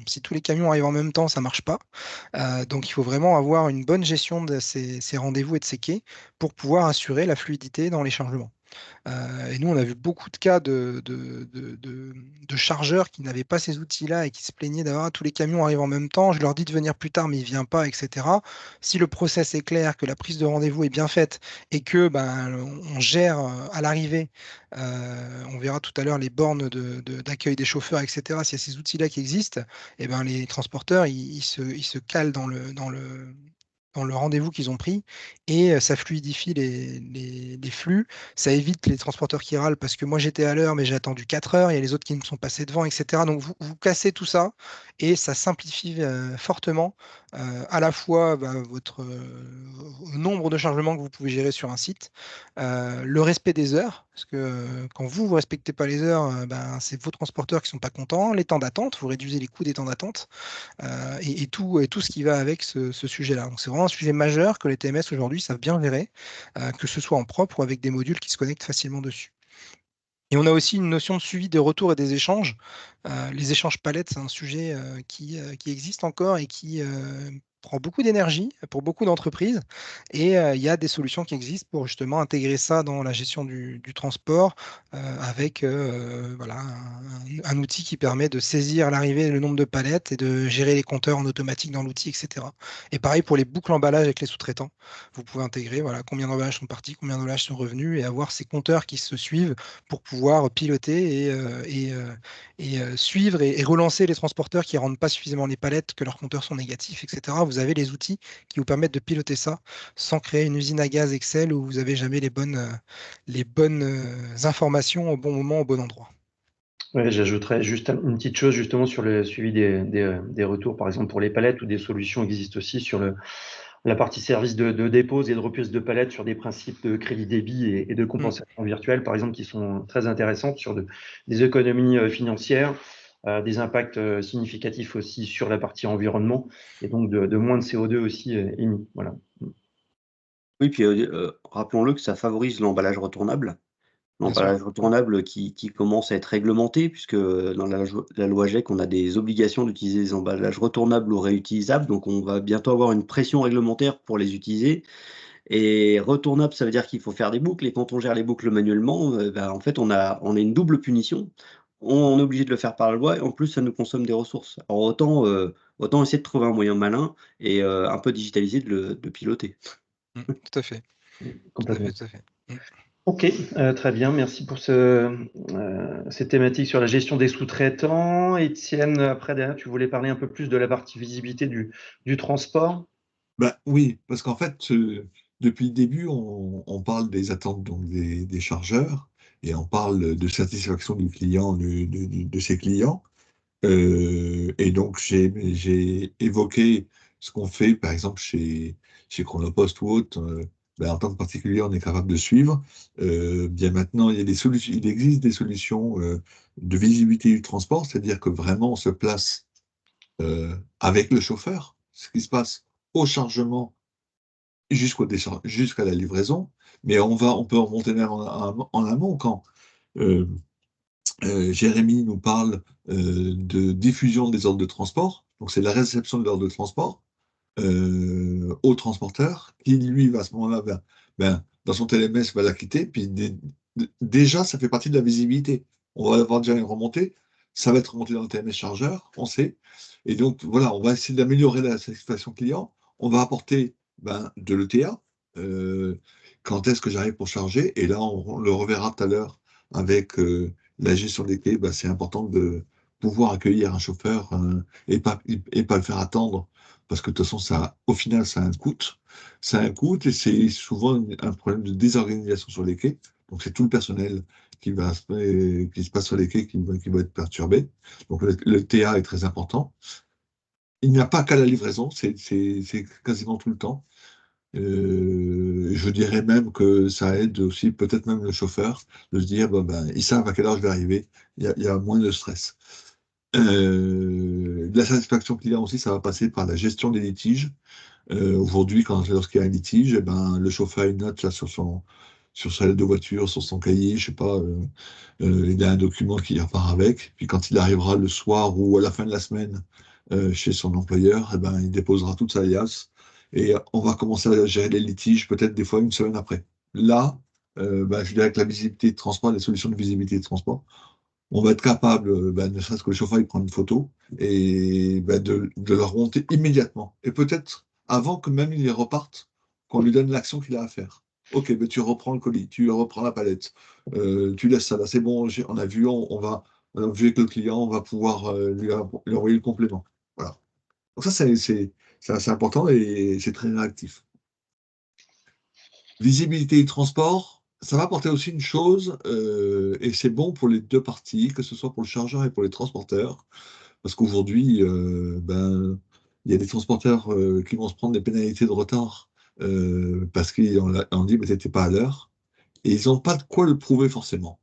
si tous les camions arrivent en même temps, ça ne marche pas. Donc il faut vraiment avoir une bonne gestion de ces rendez-vous et de ces quais pour pouvoir assurer la fluidité dans les chargements. Et nous, on a vu beaucoup de cas de chargeurs qui n'avaient pas ces outils-là et qui se plaignaient d'avoir tous les camions arrivent en même temps. Je leur dis de venir plus tard, mais il ne vient pas, etc. Si le process est clair, que la prise de rendez-vous est bien faite et que on gère à l'arrivée, on verra tout à l'heure les bornes d'accueil des chauffeurs, etc. S'il y a ces outils-là qui existent, et ben, les transporteurs, ils se calent dans le rendez-vous qu'ils ont pris et ça fluidifie les flux. Ça évite les transporteurs qui râlent parce que moi j'étais à l'heure mais j'ai attendu 4 heures, il y a les autres qui me sont passés devant, etc. Donc vous cassez tout ça et ça simplifie fortement à la fois votre nombre de chargements que vous pouvez gérer sur un site, le respect des heures, parce que quand vous ne respectez pas les heures, c'est vos transporteurs qui ne sont pas contents, les temps d'attente, vous réduisez les coûts des temps d'attente et tout ce qui va avec ce sujet-là. Donc c'est vraiment un sujet majeur que les TMS aujourd'hui savent bien gérer, que ce soit en propre ou avec des modules qui se connectent facilement dessus. Et on a aussi une notion de suivi des retours et des échanges. Les échanges palettes, c'est un sujet qui existe encore et qui prend beaucoup d'énergie pour beaucoup d'entreprises. Et il y a des solutions qui existent pour justement intégrer ça dans la gestion du transport avec un outil qui permet de saisir l'arrivée et le nombre de palettes et de gérer les compteurs en automatique dans l'outil, etc. Et pareil pour les boucles emballage avec les sous-traitants. Vous pouvez intégrer combien d'emballages sont partis, combien d'emballages sont revenus et avoir ces compteurs qui se suivent pour pouvoir piloter et suivre et relancer les transporteurs qui ne rendent pas suffisamment les palettes, que leurs compteurs sont négatifs, etc. Vous avez les outils qui vous permettent de piloter ça sans créer une usine à gaz Excel où vous n'avez jamais les bonnes informations au bon moment, au bon endroit.
Ouais, j'ajouterais juste une petite chose justement sur le suivi des retours, par exemple pour les palettes, ou des solutions existent aussi sur la partie service de dépose et de repose de palettes sur des principes de crédit débit et de compensation virtuelle, par exemple, qui sont très intéressantes sur des économies financières, des impacts significatifs aussi sur la partie environnement et donc de moins de CO2 aussi émis. Voilà.
Oui, puis rappelons-le que ça favorise l'emballage retournable.
Bien sûr.
L'emballage retournable qui commence à être réglementé puisque dans la loi GEC, on a des obligations d'utiliser des emballages retournables ou réutilisables. Donc on va bientôt avoir une pression réglementaire pour les utiliser. Et retournable, ça veut dire qu'il faut faire des boucles. Et quand on gère les boucles manuellement, en fait, on a une double punition. On est obligé de le faire par la loi et en plus, ça nous consomme des ressources. Alors autant essayer de trouver un moyen malin et un peu digitalisé de piloter.
Tout à fait.
Complètement.
Tout à fait.
Ok, très bien, merci pour ces thématiques sur la gestion des sous-traitants. Étienne, après, derrière, tu voulais parler un peu plus de la partie visibilité du transport?
Oui, parce qu'en fait, depuis le début, on parle des attentes donc des chargeurs et on parle de satisfaction du client, de ses clients. Et donc, j'ai évoqué ce qu'on fait, par exemple, chez Chronopost ou autre. En tant que particulier, on est capable de suivre. Bien maintenant, il y a il existe des solutions de visibilité du transport, c'est-à-dire que vraiment, on se place avec le chauffeur, ce qui se passe au chargement jusqu'à la livraison, mais on peut remonter même en amont quand euh, Jérémy nous parle de diffusion des ordres de transport. Donc, c'est la réception de l'ordre de transport au transporteur qui, lui, va à ce moment-là, dans son TLMS, va la quitter. Puis déjà, ça fait partie de la visibilité. On va avoir déjà une remontée. Ça va être remonté dans le TMS chargeur, on sait. Et donc, voilà, on va essayer d'améliorer la satisfaction client. On va apporter de l'ETA. euh, quand est-ce que j'arrive pour charger? Et là, on le reverra tout à l'heure avec la gestion des clés. C'est important de pouvoir accueillir un chauffeur et pas le faire attendre parce que de toute façon, au final, ça a un coût. Ça a un coût et c'est souvent un problème de désorganisation sur les quais. Donc, c'est tout le personnel qui se passe sur les quais qui va être perturbé. Donc, le TA est très important. Il n'y a pas qu'à la livraison, c'est quasiment tout le temps. Je dirais même que ça aide aussi, peut-être même le chauffeur, de se dire, ils savent à quelle heure je vais arriver, il y a moins de stress. La satisfaction client aussi, ça va passer par la gestion des litiges. Aujourd'hui, lorsqu'il y a un litige, le chauffeur a une note là, sur sa lettre de voiture, sur son cahier, je sais pas, il a un document qui repart avec. Puis quand il arrivera le soir ou à la fin de la semaine chez son employeur, il déposera toute sa liasse et on va commencer à gérer les litiges peut-être des fois une semaine après. Là, je dirais que la visibilité de transport, les solutions de visibilité de transport, on va être capable, ne serait-ce que le chauffeur, il prend une photo et de la remonter immédiatement. Et peut-être avant que même il reparte, qu'on lui donne l'action qu'il a à faire. Ok, tu reprends le colis, tu reprends la palette, tu laisses ça là, c'est bon, on a vu, on a vu avec le client, on va pouvoir lui envoyer le complément. Voilà. Donc ça, c'est assez important et c'est très réactif. Visibilité et transport, ça va apporter aussi une chose, et c'est bon pour les deux parties, que ce soit pour le chargeur et pour les transporteurs, parce qu'aujourd'hui, il y a des transporteurs qui vont se prendre des pénalités de retard parce qu'on dit, mais t'étais pas à l'heure, et ils n'ont pas de quoi le prouver forcément.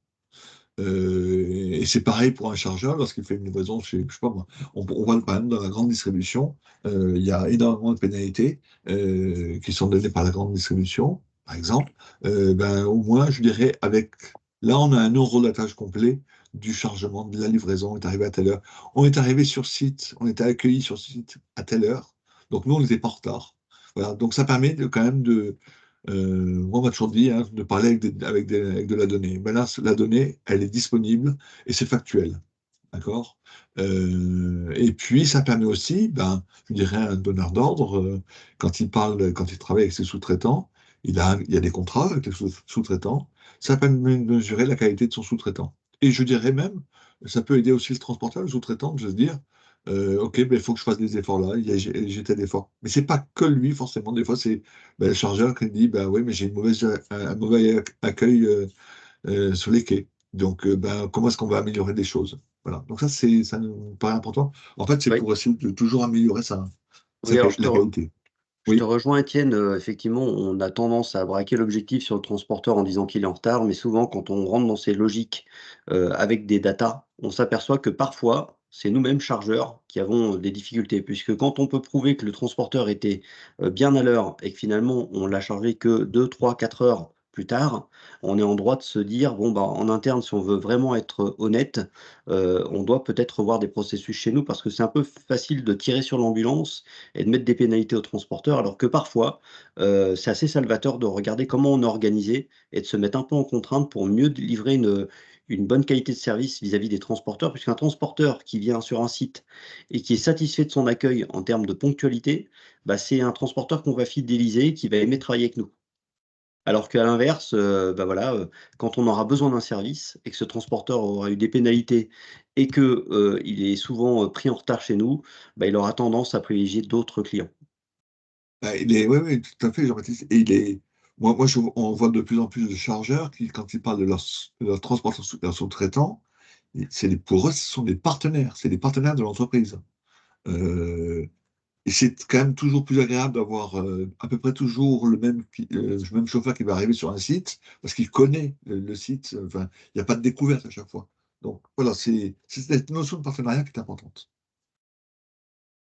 Et c'est pareil pour un chargeur, lorsqu'il fait une livraison chez, je sais pas moi, on voit par exemple dans la grande distribution, il y a énormément de pénalités qui sont données par la grande distribution, par exemple. Au moins, je dirais, là, on a un horodatage complet du chargement, de la livraison, on est arrivé à telle heure. On est arrivé sur site, on était accueilli sur site à telle heure. Donc, nous, on n'était pas en retard. Voilà. Donc, ça permet quand même moi, on m'a toujours dit de parler avec de la donnée. Ben là, la donnée, elle est disponible et c'est factuel. D'accord. Et puis, ça permet aussi, je dirais, un donneur d'ordre, quand il travaille avec ses sous-traitants, il y a des contrats avec les sous-traitants, ça permet de mesurer la qualité de son sous-traitant. Et je dirais même, ça peut aider aussi le transporteur, le sous-traitant, de se dire, OK, il faut que je fasse des efforts là, j'ai tel effort. Mais c'est pas que lui, forcément. Des fois, c'est le chargeur qui dit, oui, mais j'ai un mauvais accueil sur les quais. Donc, comment est-ce qu'on va améliorer des choses? Voilà. Donc ça nous paraît important. En fait, c'est
Oui,
pour essayer de toujours améliorer
oui, alors
la qualité.
je te
Oui.
rejoins, Étienne. Effectivement, on a tendance à braquer l'objectif sur le transporteur en disant qu'il est en retard, mais souvent, quand on rentre dans ces logiques avec des datas, on s'aperçoit que parfois, c'est nous-mêmes chargeurs qui avons des difficultés, puisque quand on peut prouver que le transporteur était bien à l'heure et que finalement, on l'a chargé que 2, 3, 4 heures plus tard, on est en droit de se dire, bon, en interne, si on veut vraiment être honnête, on doit peut-être revoir des processus chez nous, parce que c'est un peu facile de tirer sur l'ambulance et de mettre des pénalités aux transporteurs, alors que parfois, c'est assez salvateur de regarder comment on est organisé et de se mettre un peu en contrainte pour mieux livrer une bonne qualité de service vis-à-vis des transporteurs, puisqu'un transporteur qui vient sur un site et qui est satisfait de son accueil en termes de ponctualité, c'est un transporteur qu'on va fidéliser, qui va aimer travailler avec nous. Alors qu'à l'inverse, voilà, quand on aura besoin d'un service et que ce transporteur aura eu des pénalités et que, il est souvent, pris en retard chez nous, il aura tendance à privilégier d'autres clients.
Oui, oui, tout à fait, Jean-Baptiste. On voit de plus en plus de chargeurs qui, quand ils parlent de leur transporteur, leur sous-traitant, pour eux, ce sont des partenaires, c'est des partenaires de l'entreprise. Euh, Et c'est quand même toujours plus agréable d'avoir à peu près toujours le même chauffeur qui va arriver sur un site parce qu'il connaît le site. Enfin, il n'y a pas de découverte à chaque fois. Donc voilà, c'est cette notion de partenariat qui est importante.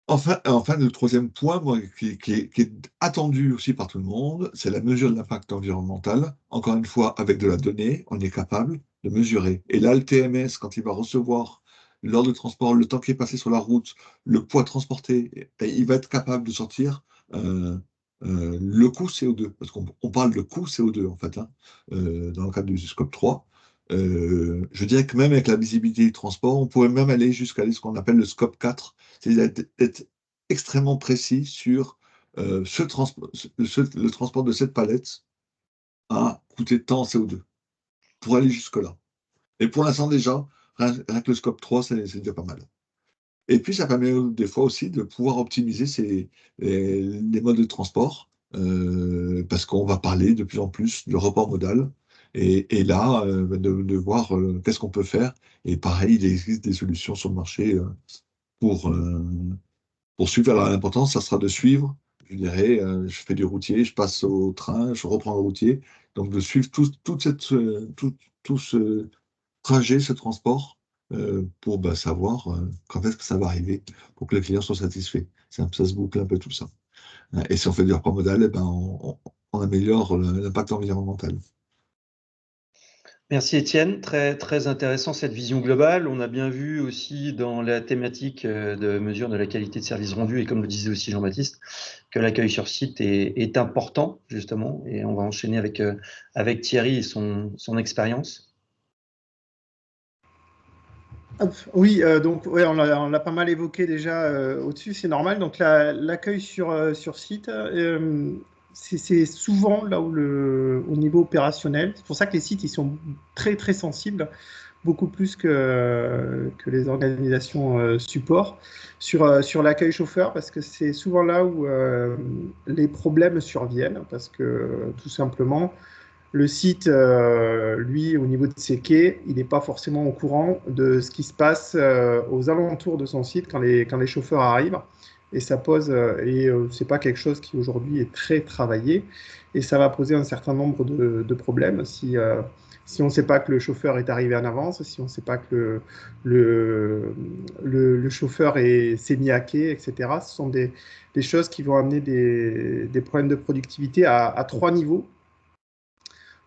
Enfin, le troisième point, moi, qui est attendu aussi par tout le monde, c'est la mesure de l'impact environnemental. Encore une fois, avec de la donnée, on est capable de mesurer. Et là, le TMS, quand il va recevoir l'heure de transport, le temps qui est passé sur la route, le poids transporté, et il va être capable de sortir le coût CO2. Parce qu'on parle de coût CO2, en fait, hein, dans le cadre du scope 3. Je dirais que même avec la visibilité du transport, on pourrait même aller jusqu'à ce qu'on appelle le scope 4, c'est-à-dire d'être extrêmement précis sur le transport de cette palette a coûté tant en CO2 pour aller jusque-là. Et pour l'instant, déjà, rien que le scope 3, c'est déjà pas mal. Et puis, ça permet des fois aussi de pouvoir optimiser les modes de transport, parce qu'on va parler de plus en plus de report modal. Et là, de voir qu'est-ce qu'on peut faire. Et pareil, il existe des solutions sur le marché pour, pour suivre. Alors, l'important, ça sera de suivre. Je dirais, je fais du routier, je passe au train, je reprends le routier. Donc, de suivre tout ce trajet, ce transport, pour savoir quand est-ce que ça va arriver, pour que les clients soient satisfaits. Ça se boucle un peu tout ça. Et si on fait du report modal, eh ben, on améliore l'impact environnemental.
Merci Étienne, très, très intéressant cette vision globale. On a bien vu aussi dans la thématique de mesure de la qualité de service rendu, et comme le disait aussi Jean-Baptiste, que l'accueil sur site est important, justement, et on va enchaîner avec Thierry et son expérience.
Oui, donc ouais, on l'a pas mal évoqué déjà au-dessus, c'est normal. Donc l'accueil sur site, c'est souvent là où au niveau opérationnel. C'est pour ça que les sites ils sont très très sensibles, beaucoup plus que les organisations support sur l'accueil chauffeur, parce que c'est souvent là où les problèmes surviennent, parce que tout simplement le site, lui, au niveau de ses quais, il n'est pas forcément au courant de ce qui se passe aux alentours de son site quand les chauffeurs arrivent. Et ça pose, c'est pas quelque chose qui aujourd'hui est très travaillé. Et ça va poser un certain nombre de problèmes si on ne sait pas que le chauffeur est arrivé en avance, si on ne sait pas que le chauffeur s'est mis à quai, etc. Ce sont des choses qui vont amener des problèmes de productivité à 3 niveaux.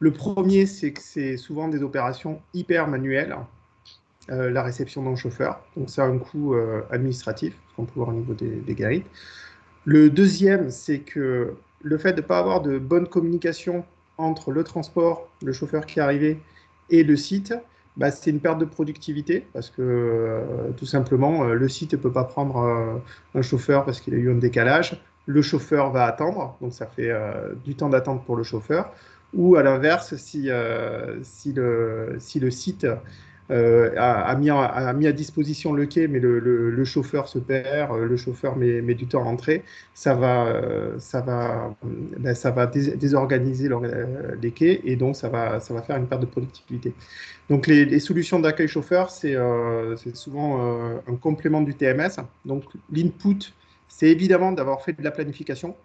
Le premier, c'est que c'est souvent des opérations hyper manuelles, la réception d'un chauffeur. Donc, ça a un coût administratif, qu'on peut voir au niveau des guérites. Le deuxième, c'est que le fait de ne pas avoir de bonne communication entre le transport, le chauffeur qui est arrivé, et le site, c'est une perte de productivité parce que tout simplement, le site ne peut pas prendre un chauffeur parce qu'il a eu un décalage. Le chauffeur va attendre, donc ça fait du temps d'attente pour le chauffeur. Ou à l'inverse, si le site a mis à disposition le quai, mais le chauffeur se perd, le chauffeur met du temps à rentrer, ça va désorganiser les quais et donc ça va faire une perte de productivité. Donc les solutions d'accueil chauffeur, c'est souvent un complément du TMS. Donc l'input, c'est évidemment d'avoir fait de la planification,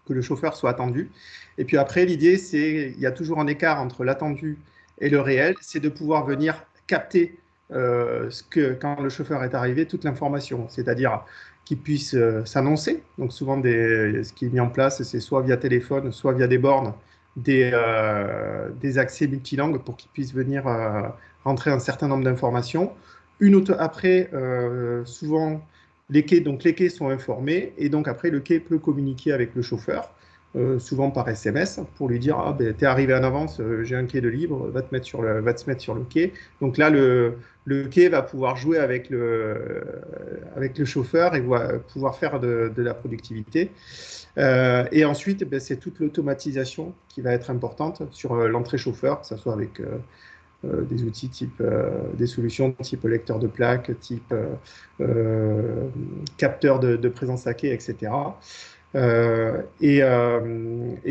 que le chauffeur soit attendu. Et puis après, l'idée, c'est il y a toujours un écart entre l'attendu et le réel, c'est de pouvoir venir capter quand le chauffeur est arrivé, toute l'information, c'est-à-dire qu'il puisse s'annoncer. Donc souvent, ce qui est mis en place, c'est soit via téléphone, soit via des bornes, des accès multilangues pour qu'il puisse venir rentrer un certain nombre d'informations. Après, souvent, les quais sont informés et donc après, le quai peut communiquer avec le chauffeur. Souvent par SMS, pour lui dire ah, ben, t'es arrivé en avance, j'ai un quai de libre, va te mettre sur le quai. Donc là, le quai va pouvoir jouer avec le chauffeur et va pouvoir faire de la productivité. Et ensuite, ben, c'est toute l'automatisation qui va être importante sur l'entrée chauffeur, que ce soit avec des outils type des solutions type lecteur de plaques, type capteur de présence à quai, etc. Et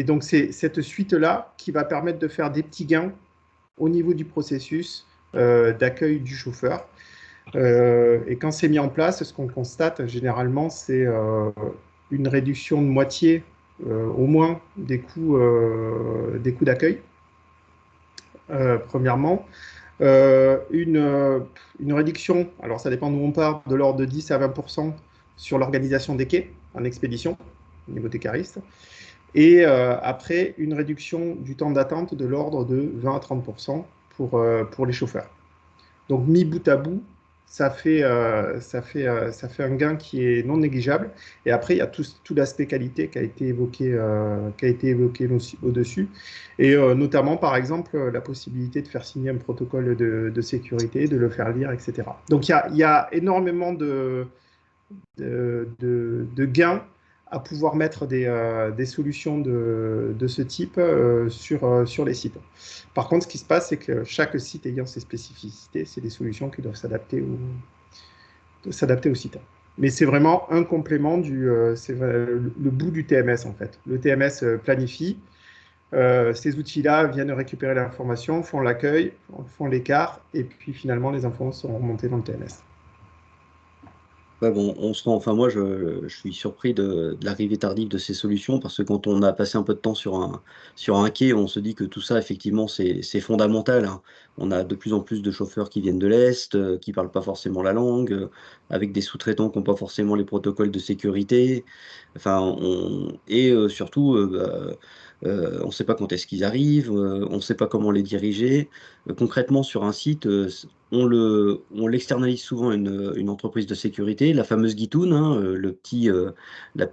donc, c'est cette suite-là qui va permettre de faire des petits gains au niveau du processus d'accueil du chauffeur. Et quand c'est mis en place, ce qu'on constate généralement, c'est une réduction de moitié au moins des coûts d'accueil, premièrement. Une réduction, alors ça dépend d'où on part, de l'ordre de 10 à 20% sur l'organisation des quais en expédition, au niveau des caristes. Et après, une réduction du temps d'attente de l'ordre de 20 à 30% pour les chauffeurs. Donc, mis bout à bout, ça fait un gain qui est non négligeable. Et après, il y a tout l'aspect qualité qui a été évoqué au-dessus. Et notamment, par exemple, la possibilité de faire signer un protocole de sécurité, de le faire lire, etc. Donc, il y a énormément de gains à pouvoir mettre des solutions de ce type sur les sites. Par contre, ce qui se passe, c'est que chaque site ayant ses spécificités, c'est des solutions qui doivent s'adapter au site. Mais c'est vraiment un complément c'est le bout du TMS, en fait. Le TMS planifie. Ces outils-là viennent récupérer l'information, font l'accueil, font l'écart, et puis finalement, les infos sont remontées dans le TMS.
Ouais, bon, enfin moi je suis surpris de l'arrivée tardive de ces solutions parce que quand on a passé un peu de temps sur un quai, on se dit que tout ça effectivement c'est fondamental, hein. On a de plus en plus de chauffeurs qui viennent de l'Est, qui parlent pas forcément la langue, avec des sous-traitants qui n'ont pas forcément les protocoles de sécurité. Enfin, surtout, on ne sait pas quand est-ce qu'ils arrivent, on ne sait pas comment les diriger. Concrètement, sur un site, on l'externalise souvent à une entreprise de sécurité, la fameuse guitoune, hein, la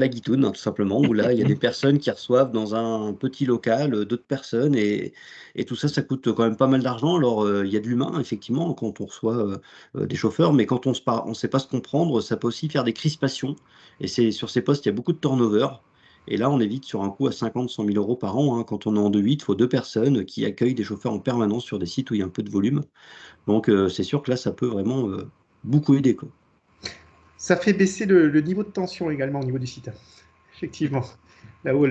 guitoune, hein, tout simplement, où là, il y a des personnes qui reçoivent dans un petit local d'autres personnes, et tout ça, ça coûte quand même pas mal d'argent. Alors, il y a de l'humain, effectivement, quand on reçoit des chauffeurs, mais quand on ne sait pas se comprendre, ça peut aussi faire des crispations, et sur ces postes, il y a beaucoup de turnover. Et là, on est vite sur un coût à 50, 100 000 euros par an, hein. Quand on est en 2-8, il faut 2 personnes qui accueillent des chauffeurs en permanence sur des sites où il y a un peu de volume. Donc, c'est sûr que là, ça peut vraiment beaucoup aider, quoi.
Ça fait baisser le niveau de tension également au niveau du site, effectivement. Là où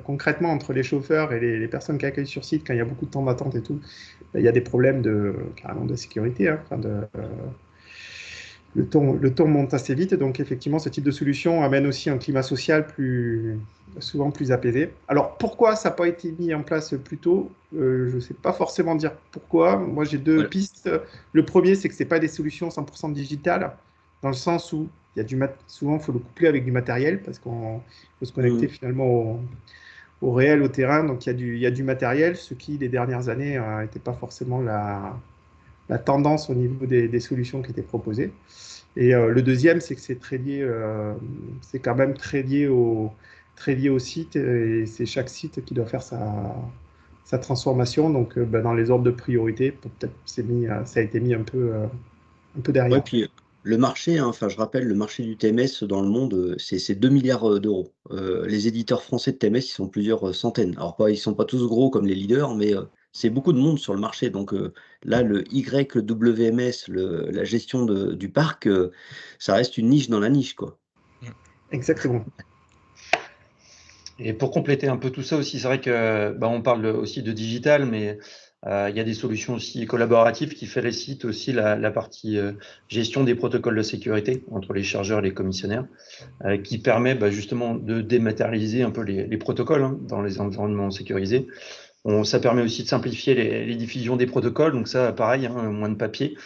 concrètement, entre les chauffeurs et les personnes qui accueillent sur site, quand il y a beaucoup de temps d'attente et tout, il y a des problèmes carrément de sécurité, hein. Le ton monte assez vite, donc effectivement, ce type de solution amène aussi un climat social souvent plus apaisé. Alors, pourquoi ça n'a pas été mis en place plus tôt? Je ne sais pas forcément dire pourquoi. Moi, j'ai deux pistes. Le premier, c'est que ce n'est pas des solutions 100% digitales, dans le sens où souvent, il faut le coupler avec du matériel, parce qu'il faut se connecter finalement au réel, au terrain. Donc, il y a du matériel, ce qui, les dernières années, n'était pas forcément la tendance au niveau des solutions qui étaient proposées. Et le deuxième, c'est que c'est c'est quand même très lié au site, et c'est chaque site qui doit faire sa transformation. Donc, dans les ordres de priorité, peut-être ça a été mis un peu derrière.
Ouais, puis le marché, hein, enfin je rappelle, le marché du TMS dans le monde, c'est 2 milliards d'euros. Les éditeurs français de TMS, ils sont plusieurs centaines. Alors ils sont pas tous gros comme les leaders, mais c'est beaucoup de monde sur le marché. Donc là, le YWMS, la gestion du parc, ça reste une niche dans la niche, quoi.
Exactement.
Et pour compléter un peu tout ça aussi, c'est vrai que on parle aussi de digital, mais il y a des solutions aussi collaboratives qui facilitent aussi la partie gestion des protocoles de sécurité entre les chargeurs et les commissionnaires, qui permet justement de dématérialiser un peu les protocoles, hein, dans les environnements sécurisés. Ça permet aussi de simplifier les diffusions des protocoles, donc ça, pareil, hein, moins de papier.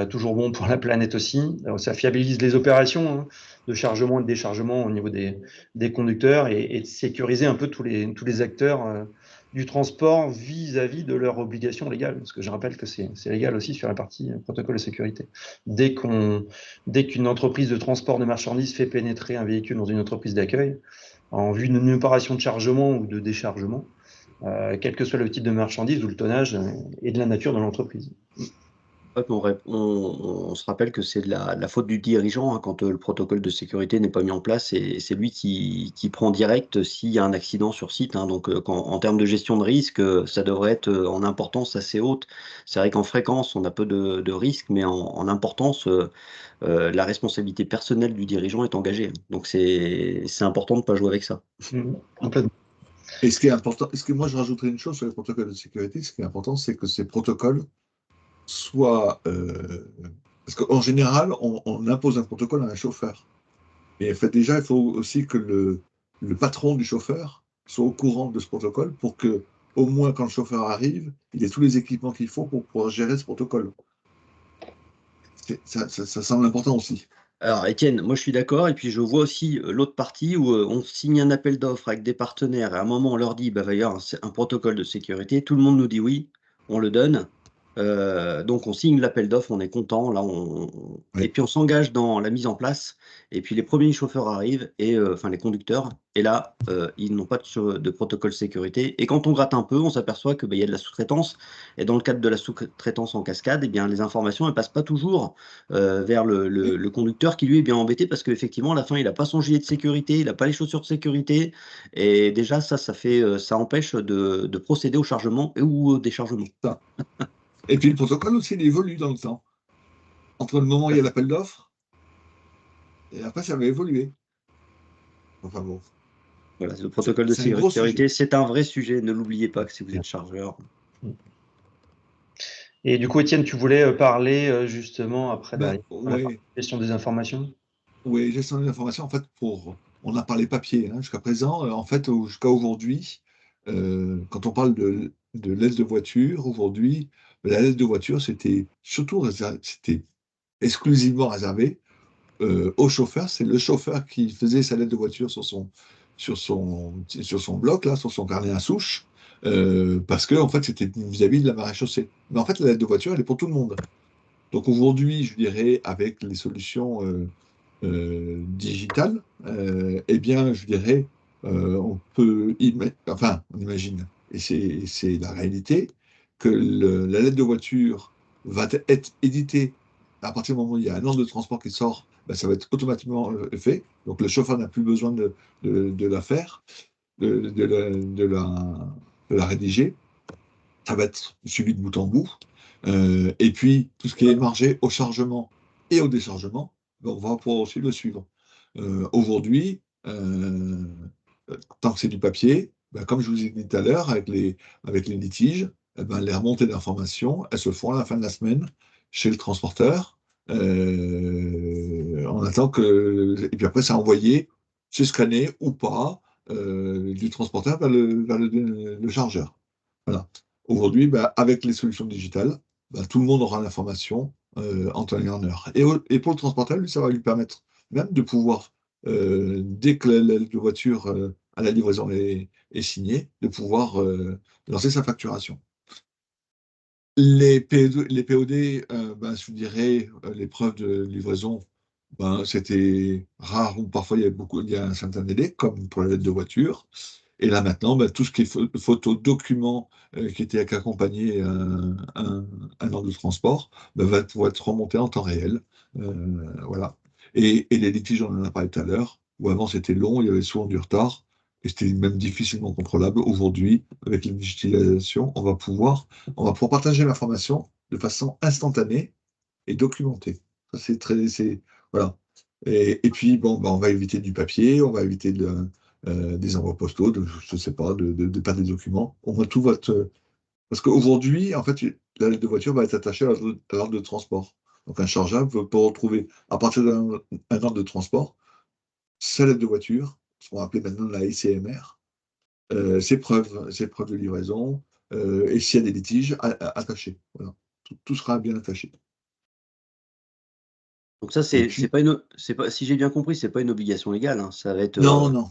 Toujours bon pour la planète aussi. Ça fiabilise les opérations, hein, de chargement et de déchargement au niveau des conducteurs, et de sécuriser un peu tous les acteurs du transport vis-à-vis de leurs obligations légales. Parce que je rappelle que c'est légal aussi sur la partie protocole de sécurité. Dès qu'une entreprise de transport de marchandises fait pénétrer un véhicule dans une entreprise d'accueil, en vue d'une opération de chargement ou de déchargement, quel que soit le type de marchandise ou le tonnage et de la nature de l'entreprise.
Ouais, puis on se rappelle que c'est de la faute du dirigeant, hein, quand le protocole de sécurité n'est pas mis en place, et c'est lui qui prend direct s'il y a un accident sur site, hein. Donc en termes de gestion de risque, ça devrait être en importance assez haute. C'est vrai qu'en fréquence, on a peu de risques, mais en importance, la responsabilité personnelle du dirigeant est engagée. Donc c'est important de ne pas jouer avec ça.
Complètement.
Et ce qui est important, ce que moi je rajouterais une chose sur les protocoles de sécurité, ce qui est important, c'est que ces protocoles soient. Parce qu'en général, on impose un protocole à un chauffeur. Et en fait, déjà, il faut aussi que le patron du chauffeur soit au courant de ce protocole pour que, au moins, quand le chauffeur arrive, il ait tous les équipements qu'il faut pour pouvoir gérer ce protocole. Ça semble important aussi.
Alors, Étienne, moi je suis d'accord, et puis je vois aussi l'autre partie où on signe un appel d'offres avec des partenaires, et à un moment on leur dit, bah, va y avoir un protocole de sécurité, tout le monde nous dit oui, on le donne. Donc on signe l'appel d'offres, on est content, là, et
Oui.
puis on s'engage dans la mise en place, et puis les premiers chauffeurs arrivent, enfin les conducteurs, et là, ils n'ont pas de protocole sécurité, et quand on gratte un peu, on s'aperçoit que, bah, il y a de la sous-traitance, et dans le cadre de la sous-traitance en cascade, eh bien, les informations, elles passent pas toujours vers le conducteur qui lui est bien embêté parce qu'effectivement, à la fin, il n'a pas son gilet de sécurité, il n'a pas les chaussures de sécurité. Et déjà, ça empêche de procéder au chargement ou au déchargement.
Ça. Et puis le protocole aussi, il évolue dans le temps. Entre le moment où il y a l'appel d'offres, et après, ça va évoluer. Enfin bon.
Voilà, le protocole de
C'est un gros
sécurité,
sujet.
c'est un vrai sujet. Ne l'oubliez pas que si vous êtes chargeur.
Et du coup, Étienne, tu voulais parler justement après derrière la
Oui,
question des informations?
oui, gestion des informations, en fait, on a parlé papier jusqu'à présent. En fait, jusqu'à aujourd'hui, quand on parle de l'aide de voiture, aujourd'hui, la lettre de voiture, c'était c'était exclusivement réservé au chauffeur. C'est le chauffeur qui faisait sa lettre de voiture sur son bloc, là, sur son carnet à souche, parce que en fait, c'était vis-à-vis de la maréchaussée. Mais en fait, la lettre de voiture, elle est pour tout le monde. Donc aujourd'hui, je dirais, avec les solutions digitales, eh bien, je dirais, on peut, enfin, on imagine, et c'est la réalité, que la lettre de voiture va être éditée à partir du moment où il y a un ordre de transport qui sort, ben, ça va être automatiquement fait. Donc le chauffeur n'a plus besoin de la faire, de la rédiger. Ça va être suivi de bout en bout. Et puis, tout ce qui est margé au chargement et au déchargement, ben, on va pouvoir aussi le suivre. Aujourd'hui, tant que c'est du papier, ben, comme je vous ai dit tout à l'heure, avec les litiges, eh ben, les remontées d'informations, elles se font à la fin de la semaine chez le transporteur. On attend que. Et puis après, c'est envoyé, c'est scanné ou pas, du transporteur vers le chargeur. Voilà. Aujourd'hui, bah, avec les solutions digitales, bah, tout le monde aura l'information en temps et en heure. Et pour le transporteur, lui, ça va lui permettre même de pouvoir, dès que la voiture à la livraison est signée, de pouvoir lancer sa facturation. Les POD, ben, je vous dirais, les preuves de livraison, ben, c'était rare, ou parfois il y a un certain délai, comme pour la lettre de voiture. Et là maintenant, ben, tout ce qui est photos, documents qui étaient accompagnés un ordre de transport, ben, va pouvoir être remonté en temps réel. Voilà. Et les litiges, on en a parlé tout à l'heure, où avant c'était long, il y avait souvent du retard, et c'était même difficilement contrôlable. Aujourd'hui, avec la digitalisation, on va pouvoir partager l'information de façon instantanée et documentée. Ça, voilà. Et puis, bon, bah, on va éviter du papier, on va éviter des envois postaux, je ne sais pas, de perdre des documents. On va tout votre. Parce qu'aujourd'hui, en fait, la lettre de voiture va être attachée à l'ordre de transport. Donc, un chargeable peut retrouver, à partir d'un ordre de transport, sa lettre de voiture, ce qu'on va appeler maintenant la ICMR, ses preuves de livraison, et s'il y a des litiges, attachés. Voilà. Tout sera bien attaché.
Donc ça,
Et
c'est
puis,
pas, si j'ai bien compris, c'est pas une obligation légale, hein. Ça va être
non, non.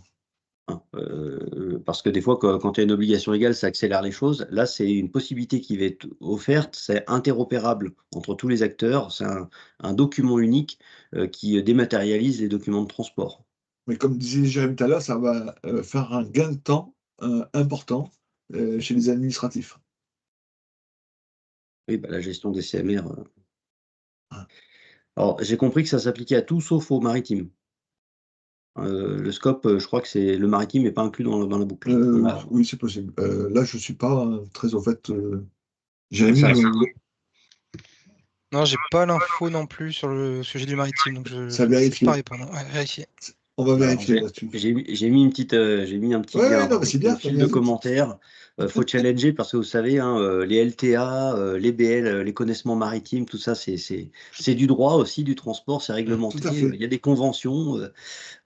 parce que des fois, quand il y a une obligation légale, ça accélère les choses. Là, c'est une possibilité qui va être offerte, c'est interopérable entre tous les acteurs, c'est un document unique qui dématérialise les documents de transport.
Mais comme disait Jérémy tout à l'heure, ça va faire un gain de temps important chez les administratifs.
Oui, bah, la gestion des CMR.
Ah.
Alors, j'ai compris que ça s'appliquait à tout sauf au maritime. Le scope, je crois que c'est le maritime n'est pas inclus dans la boucle.
Oui, c'est possible. Là, je ne suis pas très au fait. Jérémy,
Ça,
Non, j'ai pas l'info non plus sur le sujet du maritime, donc je
ça
ne sais pas
vérifier.
répondre. Ouais, vérifier.
On va
Alors,
vérifier là-dessus.
j'ai mis un petit
Ouais,
lien
non, mais c'est bien,
dans le fil de
vite.
commentaires. Faut challenger parce que vous savez, les LTA, les BL, les connaissements maritimes, tout ça, c'est du droit aussi, du transport, c'est
Tout à
réglementé.
fait.
Il y a des conventions,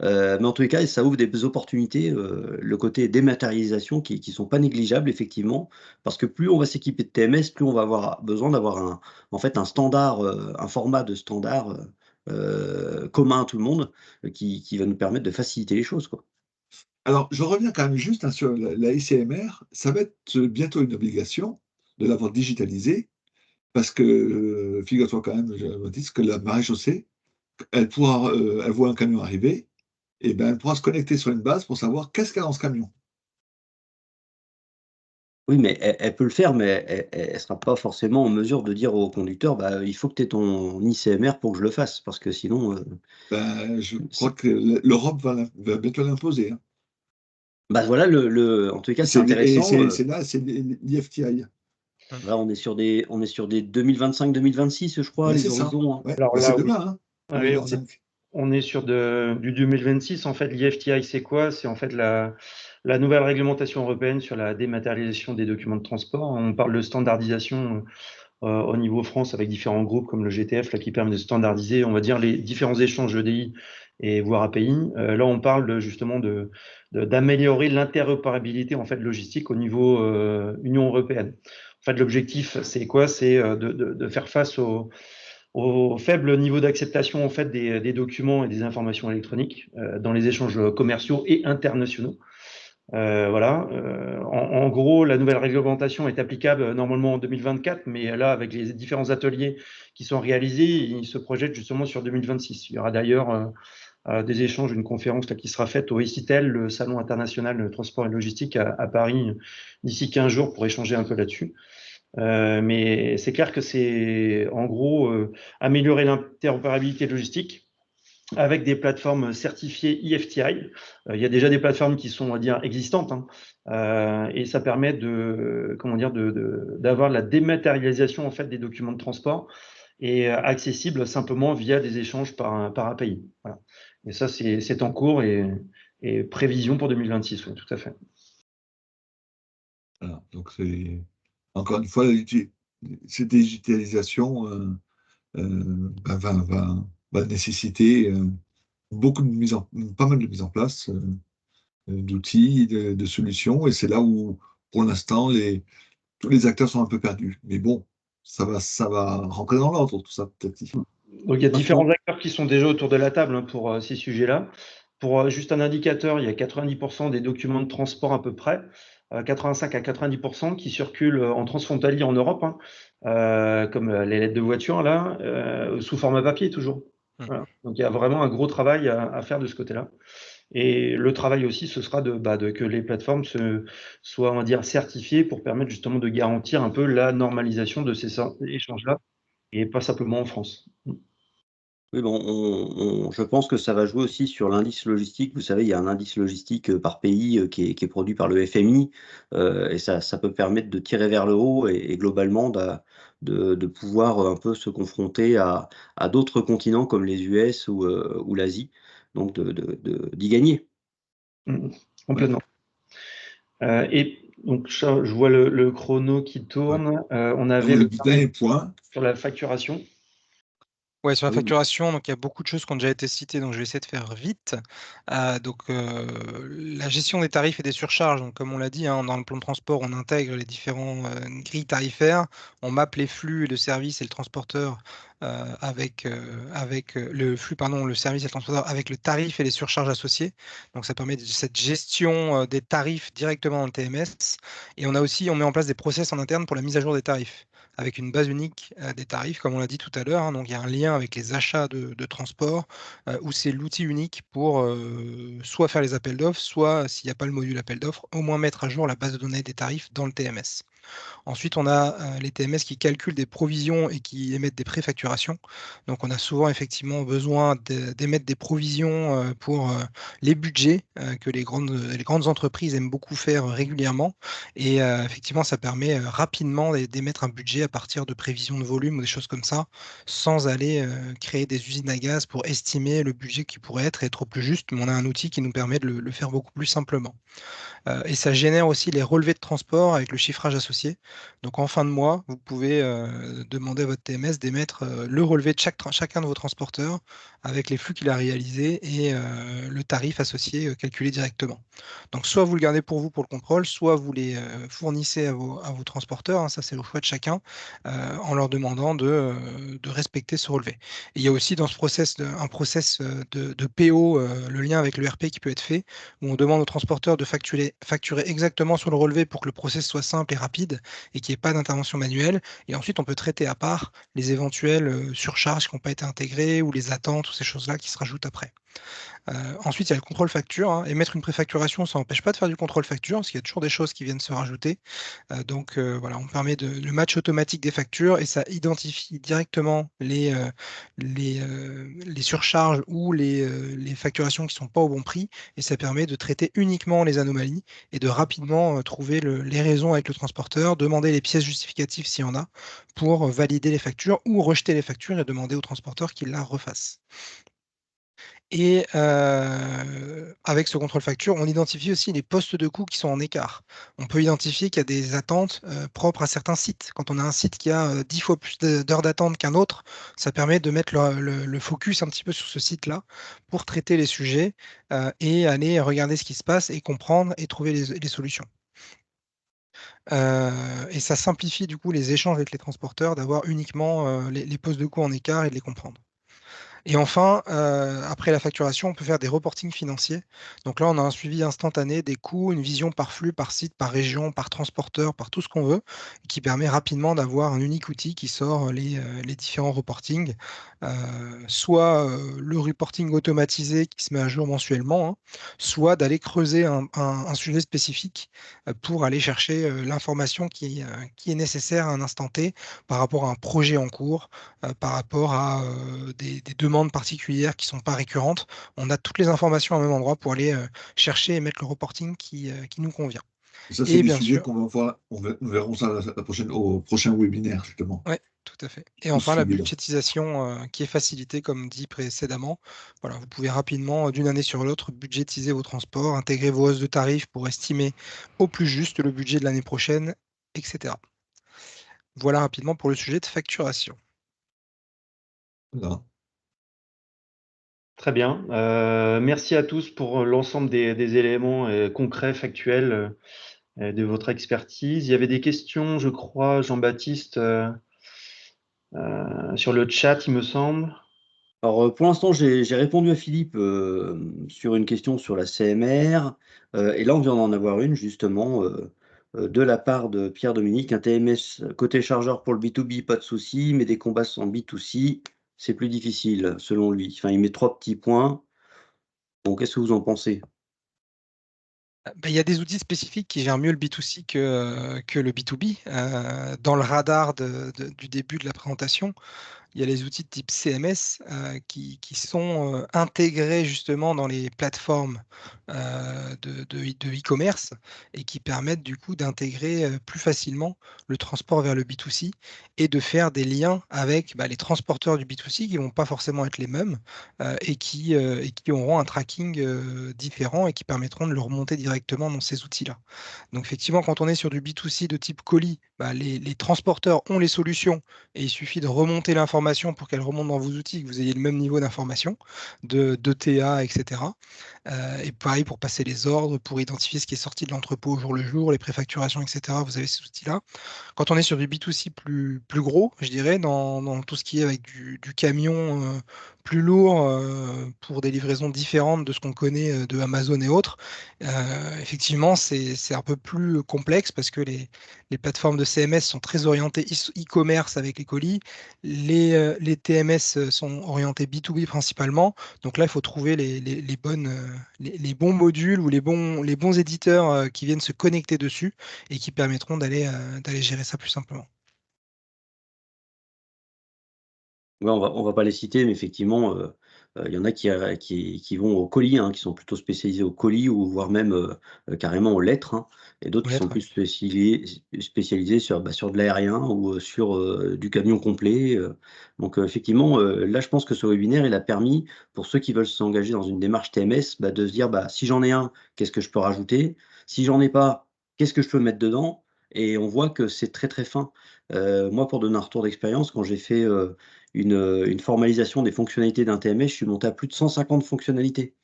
mais en tous les cas, ça ouvre des opportunités. Le côté dématérialisation qui sont pas négligeables effectivement, parce que plus on va s'équiper de TMS, plus on va avoir besoin d'avoir en fait un standard, un format de standard commun à tout le monde qui va nous permettre de faciliter les choses, quoi.
Alors, je reviens quand même juste sur la ICMR. Ça va être bientôt une obligation de l'avoir digitalisée, parce que, figure-toi quand même, Baptiste, que la maréchaussée, elle voit un camion arriver, et ben, elle pourra se connecter sur une base pour savoir qu'est-ce qu'il y a dans ce camion.
Oui, mais elle peut le faire, mais elle ne sera pas forcément en mesure de dire au conducteur, bah, il faut que tu aies ton ICMR pour que je le fasse, parce que sinon,
Ben, je crois que l'Europe va bientôt l'imposer, hein.
bah voilà, en tout cas, c'est
Et
intéressant.
c'est l'IFTI.
Là, on est sur des 2025-2026, je crois,
Ouais,
les
c'est ça.
horizons, hein.
Ouais.
Alors
Ben, c'est
là, oui.
demain, hein,
Oui,
2025.
on est sur du 2026. En fait, l'IFTI, c'est quoi? C'est en fait la nouvelle réglementation européenne sur la dématérialisation des documents de transport. On parle de standardisation au niveau France avec différents groupes comme le GTF là, qui permet de standardiser, on va dire, les différents échanges EDI et voire API. Là, on parle justement d'améliorer l'interopérabilité en fait logistique au niveau Union européenne. En fait, l'objectif, c'est quoi? C'est de faire face au faible niveau d'acceptation en fait des documents et des informations électroniques dans les échanges commerciaux et internationaux. Voilà. En gros, la nouvelle réglementation est applicable normalement en 2024, mais là, avec les différents ateliers qui sont réalisés, ils se projettent justement sur 2026. Il y aura d'ailleurs des échanges, une conférence là, qui sera faite au ECITEL, le Salon international de transport et logistique à Paris, d'ici 15 jours pour échanger un peu là-dessus. Mais c'est clair que c'est en gros améliorer l'interopérabilité logistique avec des plateformes certifiées IFTI. Il y a déjà des plateformes qui sont, on va dire, existantes, hein, et ça permet d'avoir la dématérialisation en fait des documents de transport et accessible simplement via des échanges par API. Voilà. Et ça, c'est en cours et prévision pour 2026, oui, tout à fait.
Voilà. Donc, encore une fois, cette digitalisation ben, va nécessiter pas mal de mise en place d'outils, de solutions, et c'est là où, pour l'instant, tous les acteurs sont un peu perdus. Mais bon, ça va rentrer dans l'ordre, tout ça, petit à petit.
Donc, il y a différents acteurs qui sont déjà autour de la table hein, pour ces sujets-là. Pour juste un indicateur, il y a 90% des documents de transport à peu près, 85 à 90% qui circulent en transfrontalier en Europe, hein, comme les lettres de voiture, là, sous format papier toujours. Voilà. Donc, il y a vraiment un gros travail à faire de ce côté-là. Et le travail aussi, ce sera que les plateformes soient, on va dire, certifiées pour permettre justement de garantir un peu la normalisation de ces échanges-là, et pas simplement en France.
Oui, bon, je pense que ça va jouer aussi sur l'indice logistique. Vous savez, il y a un indice logistique par pays qui est produit par le FMI, et ça peut permettre de tirer vers le haut et globalement de pouvoir un peu se confronter à d'autres continents comme les US ou l'Asie, donc d'y gagner.
Complètement. Et donc, je vois le chrono qui tourne. On avait
le dernier point
sur la facturation.
Ouais, sur la
Oui.
facturation, donc il y a beaucoup de choses qui ont déjà été citées, donc je vais essayer de faire vite. La gestion des tarifs et des surcharges, donc comme on l'a dit, hein, dans le plan de transport, on intègre les différents grilles tarifaires, on mappe les flux de services et le transporteur avec le flux, pardon, le service et le transporteur avec le tarif et les surcharges associées. Donc ça permet cette gestion des tarifs directement dans le TMS. Et on met en place des process en interne pour la mise à jour des tarifs, avec une base unique des tarifs, comme on l'a dit tout à l'heure, hein. Donc, il y a un lien avec les achats de transport où c'est l'outil unique pour soit faire les appels d'offres, soit, s'il n'y a pas le module appel d'offres, au moins mettre à jour la base de données des tarifs dans le TMS. Ensuite, on a les TMS qui calculent des provisions et qui émettent des préfacturations. Donc, on a souvent effectivement besoin d'émettre des provisions pour les budgets que les grandes entreprises aiment beaucoup faire régulièrement. Et effectivement, ça permet rapidement d'émettre un budget à partir de prévisions de volume ou des choses comme ça, sans aller créer des usines à gaz pour estimer le budget qui pourrait être au plus juste. Mais on a un outil qui nous permet de le faire beaucoup plus simplement. Et ça génère aussi les relevés de transport avec le chiffrage associé. Donc en fin de mois, vous pouvez demander à votre TMS d'émettre le relevé de chacun de vos transporteurs avec les flux qu'il a réalisés et le tarif associé calculé directement. Donc soit vous le gardez pour vous pour le contrôle, soit vous les fournissez à vos transporteurs, hein, ça c'est le choix de chacun, en leur demandant de respecter ce relevé. Et il y a aussi dans ce process un process de PO, le lien avec le RP qui peut être fait, où on demande aux transporteurs de facturer exactement sur le relevé pour que le process soit simple et rapide et qu'il n'y ait pas d'intervention manuelle. Et ensuite, on peut traiter à part les éventuelles surcharges qui n'ont pas été intégrées ou les attentes ou ces choses-là qui se rajoutent après. Ensuite, il y a le contrôle facture, hein. Émettre une préfacturation, ça n'empêche pas de faire du contrôle facture, parce qu'il y a toujours des choses qui viennent se rajouter. Donc voilà, on permet le match automatique des factures et ça identifie directement les surcharges ou les facturations qui ne sont pas au bon prix, et ça permet de traiter uniquement les anomalies et de rapidement trouver les raisons avec le transporteur, demander les pièces justificatives s'il y en a, pour valider les factures ou rejeter les factures et demander au transporteur qu'il la refasse. Et avec ce contrôle facture, on identifie aussi les postes de coûts qui sont en écart. On peut identifier qu'il y a des attentes propres à certains sites. Quand on a un site qui a 10 fois plus d'heures d'attente qu'un autre, ça permet de mettre le focus un petit peu sur ce site-là pour traiter les sujets et aller regarder ce qui se passe et comprendre et trouver les solutions. Et ça simplifie du coup les échanges avec les transporteurs d'avoir uniquement les postes de coûts en écart et de les comprendre. Et enfin, après la facturation, on peut faire des reportings financiers. Donc là, on a un suivi instantané des coûts, une vision par flux, par site, par région, par transporteur, par tout ce qu'on veut, qui permet rapidement d'avoir un unique outil qui sort les différents reportings. Soit le reporting automatisé qui se met à jour mensuellement, hein, soit d'aller creuser un sujet spécifique pour aller chercher l'information qui est nécessaire à un instant T par rapport à un projet en cours, par rapport à des demandes particulières qui ne sont pas récurrentes. On a toutes les informations au même endroit pour aller chercher et mettre le reporting qui nous convient.
Et ça, c'est
Et
des
bien
sujets
sûr,
qu'on va voir, nous verrons ça au prochain webinaire, justement.
ouais, tout à fait. Et
Tout
enfin,
ce
la
suivi-là.
budgétisation qui est facilitée, comme dit précédemment. Voilà, vous pouvez rapidement, d'une année sur l'autre, budgétiser vos transports, intégrer vos hausses de tarifs pour estimer au plus juste le budget de l'année prochaine, etc. Voilà rapidement pour le sujet de facturation.
Voilà.
Très bien. Merci à tous pour l'ensemble des éléments concrets, factuels de votre expertise. Il y avait des questions, je crois, Jean-Baptiste, sur le chat, il me semble.
Alors, pour l'instant, j'ai répondu à Philippe sur une question sur la CMR. Et là, on vient d'en avoir une, justement, de la part de Pierre-Dominique. Un TMS côté chargeur pour le B2B, pas de souci, mais des combats en B2C, c'est plus difficile, selon lui. Enfin, il met 3 petits points. Bon, qu'est-ce que vous en pensez?
Il y a des outils spécifiques qui gèrent mieux le B2C que le B2B. Dans le radar du début de la présentation, il y a les outils de type CMS qui sont intégrés justement dans les plateformes de e-commerce et qui permettent du coup d'intégrer plus facilement le transport vers le B2C et de faire des liens avec les transporteurs du B2C qui ne vont pas forcément être les mêmes et qui auront un tracking différent et qui permettront de le remonter directement dans ces outils-là. Donc effectivement, quand on est sur du B2C de type colis, les transporteurs ont les solutions et il suffit de remonter l'information pour qu'elle remonte dans vos outils, que vous ayez le même niveau d'information, de TA, etc. Et pareil pour passer les ordres, pour identifier ce qui est sorti de l'entrepôt au jour le jour, les préfacturations, etc. Vous avez ces outils-là. Quand on est sur du B2C plus gros, je dirais, dans tout ce qui est avec du camion plus lourd pour des livraisons différentes de ce qu'on connaît de Amazon et autres, effectivement, c'est un peu plus complexe parce que les plateformes de CMS sont très orientées e-commerce avec les colis. Les TMS sont orientés B2B principalement. Donc là, il faut trouver les bonnes les bons modules ou les bons éditeurs qui viennent se connecter dessus et qui permettront d'aller gérer ça plus simplement.
Ouais, on va pas les citer, mais effectivement, il y en a qui vont au colis, hein, qui sont plutôt spécialisés au colis ou voire même, carrément aux lettres, hein, et d'autres qui sont
Lettres,
plus spécialisés sur, sur de l'aérien ou, sur, du camion complet, donc, effectivement, là, je pense que ce webinaire, il a permis pour ceux qui veulent s'engager dans une démarche TMS, de se dire: «Si j'en ai un, qu'est-ce que je peux rajouter? Si j'en ai pas, qu'est-ce que je peux mettre dedans?» Et on voit que c'est très, très fin. Moi, pour donner un retour d'expérience, quand j'ai fait, une formalisation des fonctionnalités d'un TMS, je suis monté à plus de 150 fonctionnalités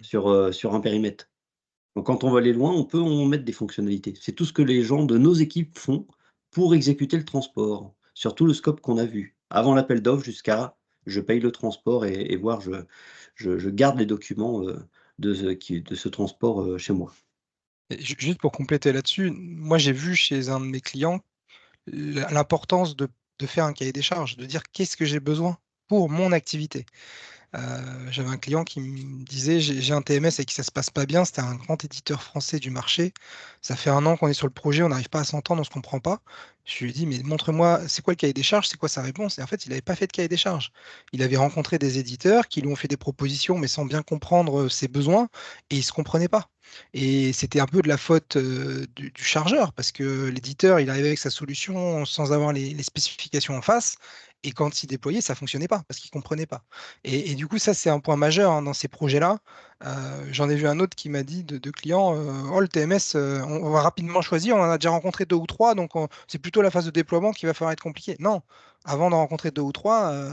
sur un périmètre. Donc quand on va aller loin, on peut en mettre des fonctionnalités. C'est tout ce que les gens de nos équipes font pour exécuter le transport, sur tout le scope qu'on a vu, avant l'appel d'offres jusqu'à je paye le transport et voire je garde les documents, de ce transport, chez moi.
Et juste pour compléter là-dessus, moi j'ai vu chez un de mes clients l'importance de faire un cahier des charges, de dire qu'est-ce que j'ai besoin pour mon activité. J'avais un client qui me disait j'ai un TMS et qui ça se passe pas bien, c'était un grand éditeur français du marché. Ça fait 1 an qu'on est sur le projet, on n'arrive pas à s'entendre, on se comprend pas. Je lui ai dit mais montre-moi, c'est quoi le cahier des charges, c'est quoi sa réponse? Et en fait, il n'avait pas fait de cahier des charges. Il avait rencontré des éditeurs qui lui ont fait des propositions, mais sans bien comprendre ses besoins, et il se comprenait pas. Et c'était un peu de la faute du chargeur, parce que l'éditeur, il arrivait avec sa solution sans avoir les spécifications en face, et quand il déployait, ça fonctionnait pas, parce qu'il comprenait pas. Et du coup, ça, c'est un point majeur dans ces projets-là. J'en ai vu un autre qui m'a dit de clients, oh, le TMS, on va rapidement choisir, on en a déjà rencontré 2 ou 3, donc c'est plutôt la phase de déploiement qui va falloir être compliquée. Non, avant d'en rencontrer 2 ou 3,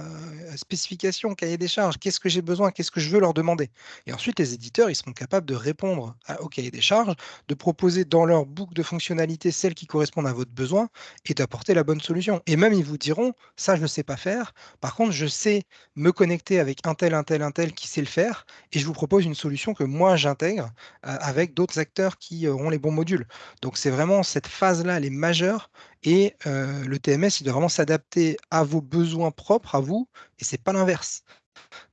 spécification, cahier des charges, qu'est-ce que j'ai besoin, qu'est-ce que je veux leur demander. Et ensuite, les éditeurs, ils seront capables de répondre au cahier des charges, de proposer dans leur boucle de fonctionnalités celles qui correspondent à votre besoin et d'apporter la bonne solution. Et même, ils vous diront, ça, je ne sais pas faire. Par contre, je sais me connecter avec un tel qui sait le faire, et je vous propose une solution que moi j'intègre avec d'autres acteurs qui auront les bons modules. Donc c'est vraiment cette phase-là, elle est majeure, et le TMS, il doit vraiment s'adapter à vos besoins propres, à vous, et c'est pas l'inverse.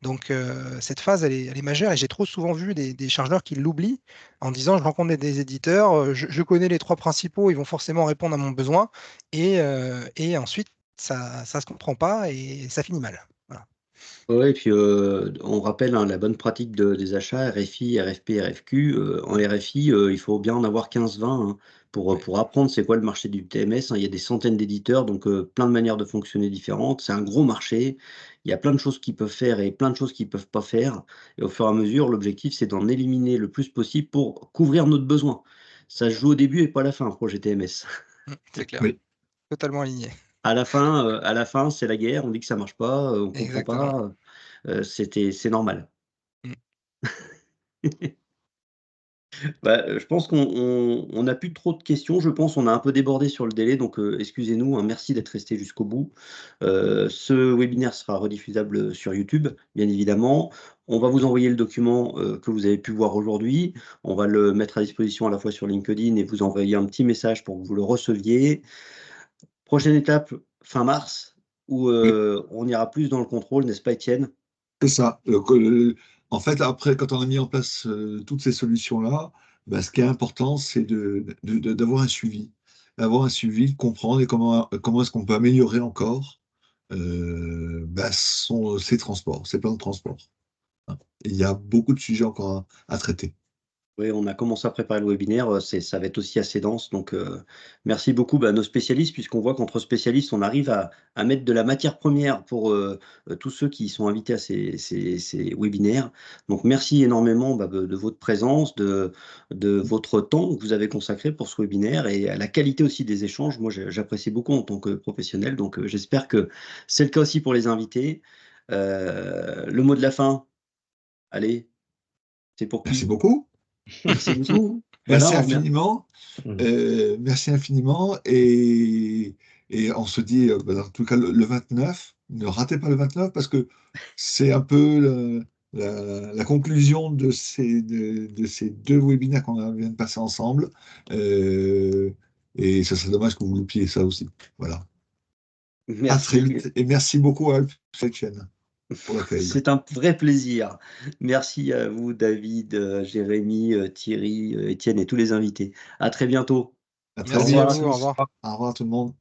Donc cette phase, elle est majeure, et j'ai trop souvent vu des chargeurs qui l'oublient en disant je rencontre des éditeurs, je connais les 3 principaux, ils vont forcément répondre à mon besoin, et ensuite ça ne se comprend pas et ça finit mal. Voilà.
Ouais, et puis, on rappelle, hein, la bonne pratique des achats RFI, RFP, RFQ. En RFI, il faut bien en avoir 15-20, hein,
Ouais.
pour apprendre c'est quoi le marché du TMS, hein. Il y a des centaines d'éditeurs, donc plein de manières de fonctionner différentes. C'est un gros marché. Il y a plein de choses qu'ils peuvent faire et plein de choses qu'ils peuvent pas faire, et au fur et à mesure, l'objectif, c'est d'en éliminer le plus possible pour couvrir notre besoin. Ça se joue au début et pas à la fin, un projet TMS.
C'est clair,
Oui.
totalement aligné.
À la fin, c'est la guerre, on dit que ça marche pas, on comprend
Exactement.
pas, c'est normal.
Mm.
Je pense qu'on n'a plus trop de questions. Je pense on a un peu débordé sur le délai, donc excusez-nous, hein, merci d'être resté jusqu'au bout. Ce webinaire sera rediffusable sur YouTube, bien évidemment. On va vous envoyer le document que vous avez pu voir aujourd'hui. On va le mettre à disposition à la fois sur LinkedIn et vous envoyer un petit message pour que vous le receviez. Prochaine étape, fin mars, où
Oui,
on ira plus dans le contrôle, n'est-ce pas, Étienne?
c'est ça. En fait, après, quand on a mis en place toutes ces solutions-là, ce qui est important, c'est d'avoir un suivi. D'avoir un suivi, de comprendre et comment est-ce qu'on peut améliorer encore ces transports, ces plans de transport. Hein. Et il y a beaucoup de sujets encore à traiter.
Oui, on a commencé à préparer le webinaire, ça va être aussi assez dense, donc merci beaucoup, à nos spécialistes, puisqu'on voit qu'entre spécialistes, on arrive à mettre de la matière première pour, tous ceux qui sont invités à ces webinaires. Donc merci énormément, de votre présence, de votre temps que vous avez consacré pour ce webinaire, et à la qualité aussi des échanges. Moi, j'apprécie beaucoup en tant que professionnel, donc j'espère que c'est le cas aussi pour les invités. Le mot de la fin, allez, c'est pour
Merci
qui?
beaucoup.
Merci beaucoup. Voilà,
Merci infiniment.
Mhm.
Merci infiniment. Et on se dit, en tout cas, le 29, ne ratez pas le 29 parce que c'est un peu la conclusion de ces 2 webinaires qu'on vient de passer ensemble. Et ça serait dommage que vous loupiez ça aussi. Voilà. À très
Merci.
vite et merci beaucoup à cette chaîne. pour la paye.
C'est un vrai plaisir. Merci à vous, David, Jérémy, Thierry, Étienne et tous les invités. À très bientôt.
À très
Merci
vite.
à vous, au revoir.
Au revoir tout le monde.